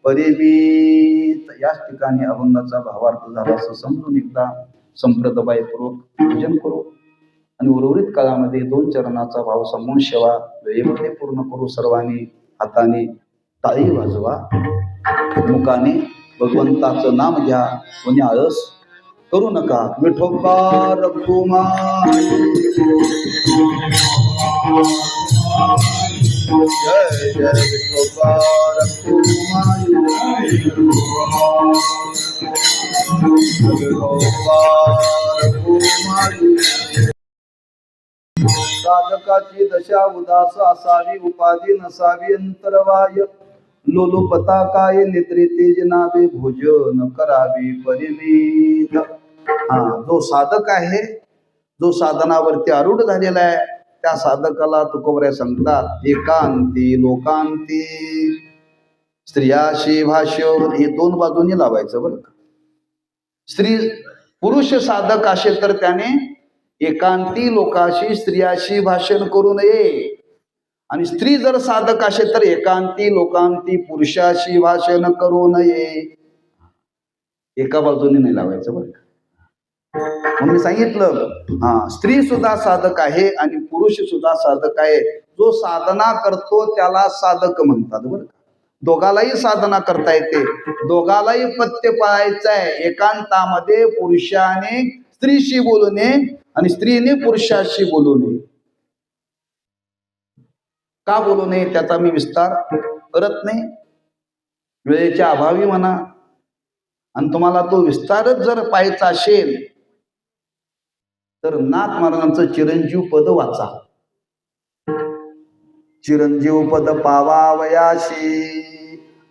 परिमित. याच ठिकाणी अभंगाचा भावार्थ झाला असं समजून एकदा संप्रदायपूर्वक पूजन करू आणि उर्वरित काळामध्ये 2 चरणाचा भाव समून सेवा वेळेमध्ये पूर्ण करू. सर्वांनी हाताने टाळी वाजवा, मुखाने भगवंताचं नाम घ्या, कोणी आळस करू नका. विठोबा रघुमाई जय जय विठोबा रघुमाई, विठोबा रघुमाई. साधकाची दशा उदास असावी, उपाधी नसावी अंतरवाय. लोलुपता काय निद्रे तेज नावे, भोजन करावे परिमित. जो साधक आहे, जो साधनावरती आरूढ झालेला आहे, त्या साधकाला तुकोबऱ्या सांगतात एकांती लोकांती स्त्रियाशी भाष्य. हे 2 बाजूनी लावायचं बरं का. स्त्री पुरुष साधक असेल तर त्याने एकांती लोकाशी स्त्रियाशी भाषण करू नये, आणि स्त्री जर साधक असेल तर एकांती लोकांती पुरुषाशी भाषण करू नये. एका बाजूने नाही लावायचं बरं का. म्हणून मी सांगितलं स्त्री सुद्धा साधक आहे आणि पुरुष सुद्धा साधक आहे. जो साधना करतो त्याला साधक म्हणतात बरं का. दोघालाही साधना करता येते, दोघालाही पथ्य पाळायचं आहे. एकांतामध्ये पुरुषाने स्त्रीशी बोलू नये आणि स्त्रीने पुरुषाशी बोलू नये. का बोलू नये त्याचा मी विस्तार करत नाही, वेळेच्या अभावी म्हणा. आणि तुम्हाला तो विस्तारच जर पाहायचा असेल तर नाथ महाराजांचं चिरंजीव पद वाचा. चिरंजीव पद पावावयाशी,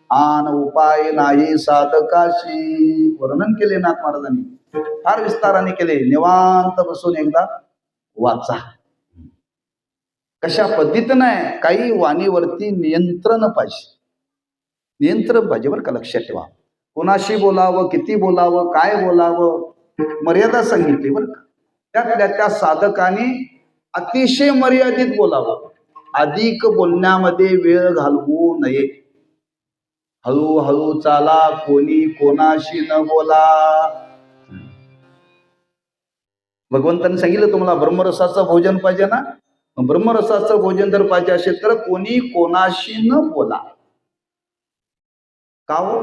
आन उपाय नाही साधकाशी. वर्णन केले नाथ महाराजांनी, फार विस्ताराने केले. निवांत बसून एकदा वाचा. कशा पद्धतीनं आहे, काही वाणीवरती नियंत्रण पाहिजे, नियंत्रण पाहिजे बरं का. लक्षात ठेवा, कोणाशी बोलावं, किती बोलावं, काय बोलावं, मर्यादा सांगितली बरं का. त्यातल्या त्या साधकाने अतिशय मर्यादित बोलावं, अधिक बोलण्यामध्ये वेळ घालवू नये. हळूहळू चाला, कोणी कोणाशी न बोला. भगवंतांनी सांगितलं तुम्हाला ब्रह्मरसाचं भोजन पाहिजे ना, ब्रह्मरसाचं भोजन जर पाहिजे असेल तर कोणी कोणाशी न बोला. का हो?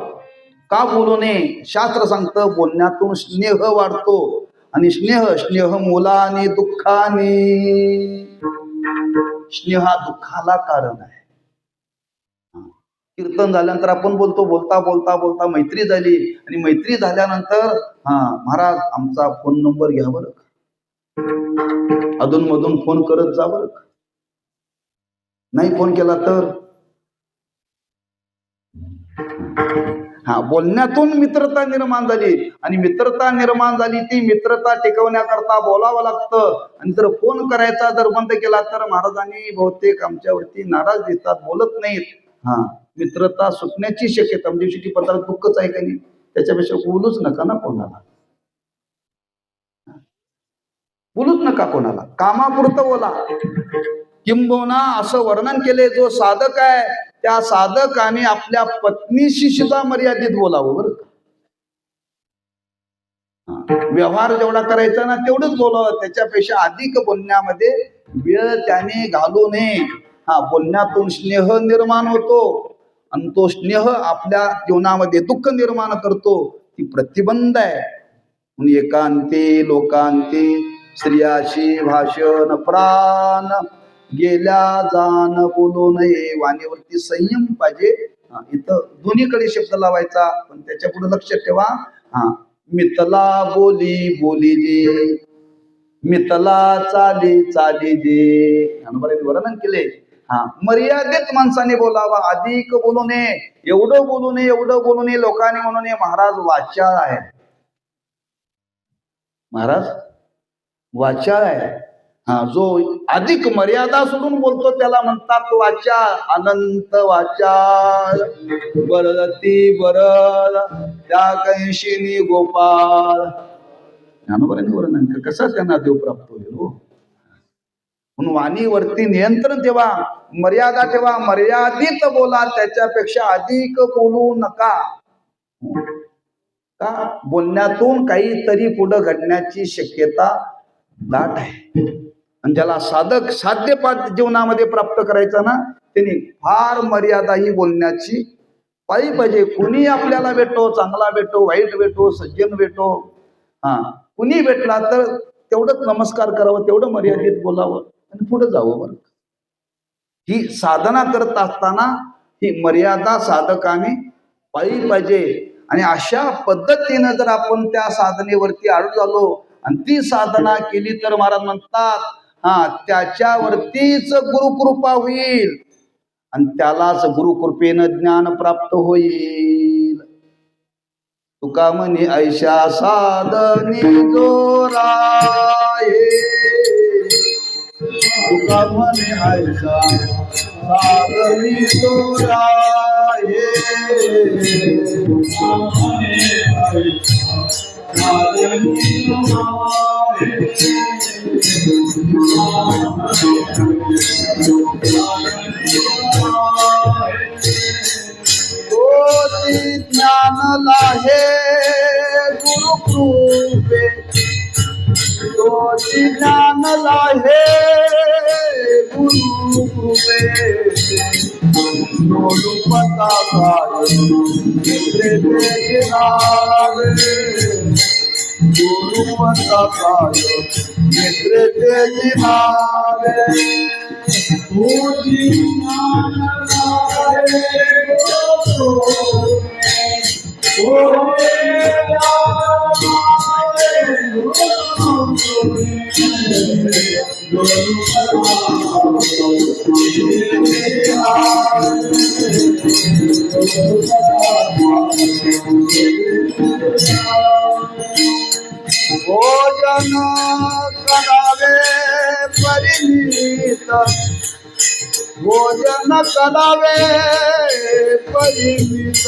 का बोलू नये? शास्त्र सांगतं बोलण्यातून स्नेह वाढतो, आणि स्नेह मुलाने दुःखाने. स्नेह हा दुःखाला कारण आहे. कीर्तन झाल्यानंतर आपण बोलतो, बोलता बोलता बोलता मैत्री झाली, आणि मैत्री झाल्यानंतर महाराज आमचा फोन नंबर घ्या बरं का. अधून मधून फोन करत जा बरं का. नाही फोन केला तर बोलण्यातून मित्रता निर्माण झाली, आणि मित्रता निर्माण झाली ती मित्रता टिकवण्याकरता बोलावं लागतं. आणि जर फोन करायचा जर बंद केला तर महाराजांनी बहुतेक आमच्यावरती नाराज दिसतात, बोलत नाहीत. मित्रता सुटण्याची शक्यता, म्हणजे शेवटी पत्रात दुःखच आहे का नाही. त्याच्यापेक्षा बोलूच नका ना कोणाला, बोलूच नका कोणाला, कामापुरतं बोला. किंबहुना असं वर्णन केले, जो साधक आहे त्या साधकाने आपल्या पत्नीशी सुद्धा मर्यादित बोलावं बरं का. व्यवहार जेवढा करायचा ना तेवढंच बोलावं, त्याच्यापेक्षा अधिक बोलण्यामध्ये वेळ त्याने घालू नये. बोलण्यातून स्नेह निर्माण होतो, आणि तो स्नेह आपल्या जीवनामध्ये दुःख निर्माण करतो. ती प्रतिबंध आहे. म्हणून एकांती लोकांती स्त्रियाशी भाषण प्राण गेल्या जाण बोलू नये. वाणीवरती संयम पाहिजे. इथं दोन्हीकडे शब्द लावायचा, पण त्याच्या पुढे लक्ष ठेवा. मितला बोली बोली जे, मितला चाली चाली जे. वर्णन केले. मर्यादित माणसाने बोलावा, अधिक बोलू नये. एवढं बोलू नये, एवढं बोलू नये लोकांनी म्हणू नये. महाराज वाचाळ आहे. महाराज वाचाळ आहे. जो अधिक मर्यादा सोडून बोलतो त्याला म्हणतात वाचाळ. अनंत वाचाळ बरती बरल त्या कैशिनी गोपाळ. ज्ञानोबांनी वर्णन कसा त्यांना देव प्राप्त होईल. म्हणून वाणीवरती नियंत्रण ठेवा, मर्यादा ठेवा, मर्यादित बोला, त्याच्यापेक्षा अधिक बोलू नका. का बोलण्यातून काहीतरी पुढे घडण्याची शक्यता दाट आहे. आणि ज्याला साध्य जीवनामध्ये प्राप्त करायचं ना, त्यांनी फार मर्यादा ही बोलण्याची पाहिजे. कुणी आपल्याला भेटो, चांगला भेटो, वाईट भेटो, सज्जन भेटो, कुणी भेटला तर तेवढंच नमस्कार करावं, तेवढं मर्यादित बोलावं आणि पुढे जावं. बरं, ही साधना करत असताना ही मर्यादा साधकाने पाहिजे. आणि अशा पद्धतीनं जर आपण त्या साधनेवरती आढळ झालो आणि ती साधना केली तर महाराज म्हणतात त्याच्यावरतीच गुरुकृपा होईल आणि त्यालाच गुरुकृपेनं ज्ञान प्राप्त होईल. तुका म्हणे ऐशा साधनी जोरा हे, तुका म्हणे ऐशा साधनी जोरा हे, तुका म्हणे ऐशा साधनी जोरा हे. ज्ञान लाहे गुरुकृपे, तोची ज्ञान लाहे गुरुकृपे. गुरुपता काय मित्रे ते नावे, गुरुपता काय मित्रे ते नावे. तोची ज्ञान लाहे भोजन करावे परिमित, भोजन करावे परिमित.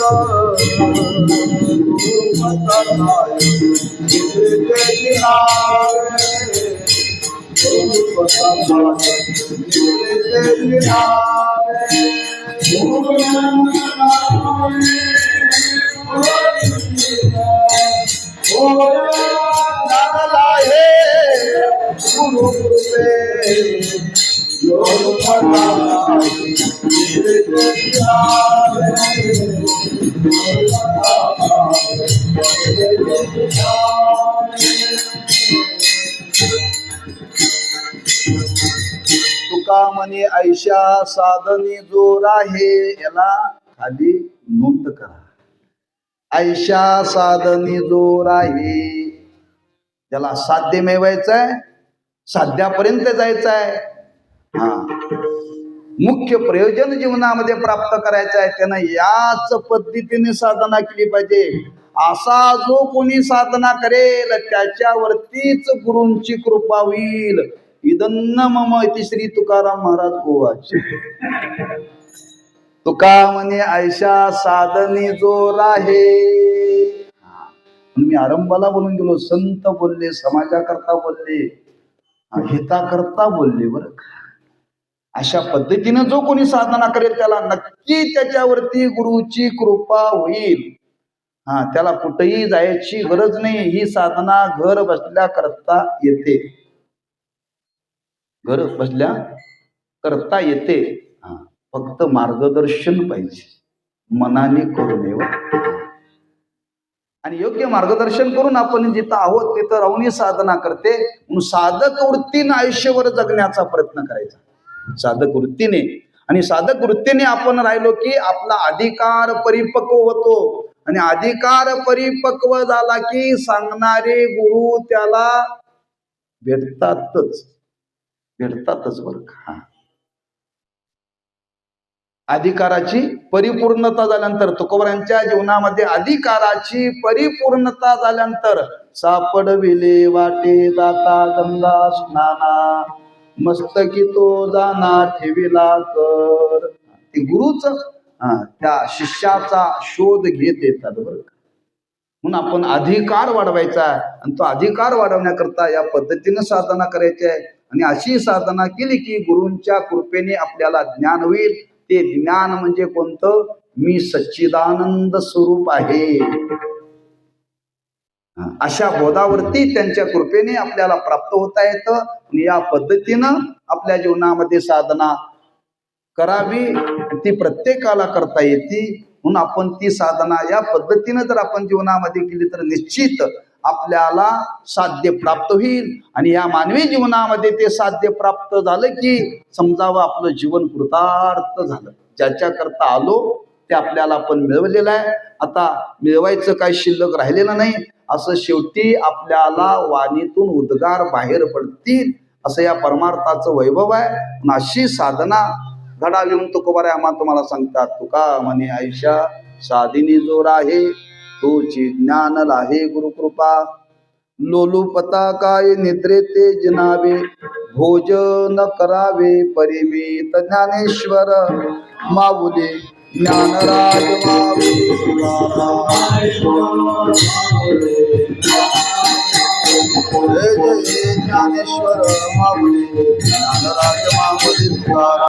तुका म्हणे ऐशा साधनी जोर आहे. याला खाली नोंद करा. ऐशा साधनी जोर आहे. त्याला साध्य मिळवायचंय, साध्यापर्यंत जायचंय. मुख्य प्रयोजन जीवनामध्ये प्राप्त करायचं आहे. त्यानं याच पद्धतीने साधना केली पाहिजे. असा जो कोणी साधना करेल त्याच्यावरतीच गुरूंची कृपा होईल. इदन्न मम इति श्री तुकाराम महाराज गोवाचे. तुका म्हणे ऐशा साधनी जोर आहे. मी आरंभाला बोलून गेलो. संत बोलले, समाजाकरता बोलले, हिताकरता बोलले. बरं, अशा पद्धतीनं जो कोणी साधना करेल त्याला नक्की त्याच्यावरती गुरुची कृपा होईल. त्याला कुठेही जायची गरज नाही. ही साधना घर बसल्या करता येते. घर बसल्या करता येते. फक्त मार्गदर्शन पाहिजे, मनाने करू नये. आणि योग्य मार्गदर्शन करून आपण जिथं आहोत तिथं राहून साधना करते. म्हणून साधक वृत्तीनं आयुष्यभर जगण्याचा प्रयत्न करायचा, साधक वृत्तीने. आणि साधक वृत्तीने आपण राहिलो की आपला अधिकार परिपक्व होतो. आणि अधिकार परिपक्व झाला की सांगणारे गुरु त्याला भेटतातच बरं का. अधिकाराची परिपूर्णता झाल्यानंतर, तुकोबारांच्या जीवनामध्ये अधिकाराची परिपूर्णता झाल्यानंतर, सापडविले वाटे जाता गंगा स्नाना, मस्तकी तो जाना ठेविला कर. ते गुरुच त्या शिष्याचा शोध घेत येतात बरं का. म्हणून आपण अधिकार वाढवायचा आहे आणि तो अधिकार वाढवण्याकरता या पद्धतीनं साधना करायची आहे. आणि अशी साधना केली की गुरूंच्या कृपेने आपल्याला ज्ञान होईल. ते ज्ञान म्हणजे कोणतं? मी सच्चिदानंद स्वरूप आहे, अशा बोधावरती त्यांच्या कृपेने आपल्याला प्राप्त होता येतं. आणि या पद्धतीनं आपल्या जीवनामध्ये साधना करावी, ती प्रत्येकाला करता येते. म्हणून आपण ती साधना या पद्धतीनं जर आपण जीवनामध्ये केली तर निश्चित आपल्याला साध्य प्राप्त होईल. आणि या मानवी जीवनामध्ये ते साध्य प्राप्त झालं की समजावं आपलं जीवन कृतार्थ झालं. ज्याच्याकरता आलो ते आपल्याला आपण मिळवलेलं आहे. आता मिळवायचं काही शिल्लक राहिलेलं नाही. असं शेवटी आपल्याला वाणीतून उद्गार बाहेर पडतील, असं या परमार्थाचं वैभव आहे. अशी साधना घडावी म्हणून तुकोबारे आम्हाला तुम्हाला सांगतात. तुका म्हणे आयुष्या साधिनी जोर आहे, तोची ज्ञान लाहे गुरुकृपा. लोलुपता काय निद्रे ते जनावे, भोजन करावे परिमित ज्ञानेश्वर माऊली ज्ञानराज माऊली जय जय ज्ञानेश्वर माऊली ज्ञानराज माऊली तुकाराम.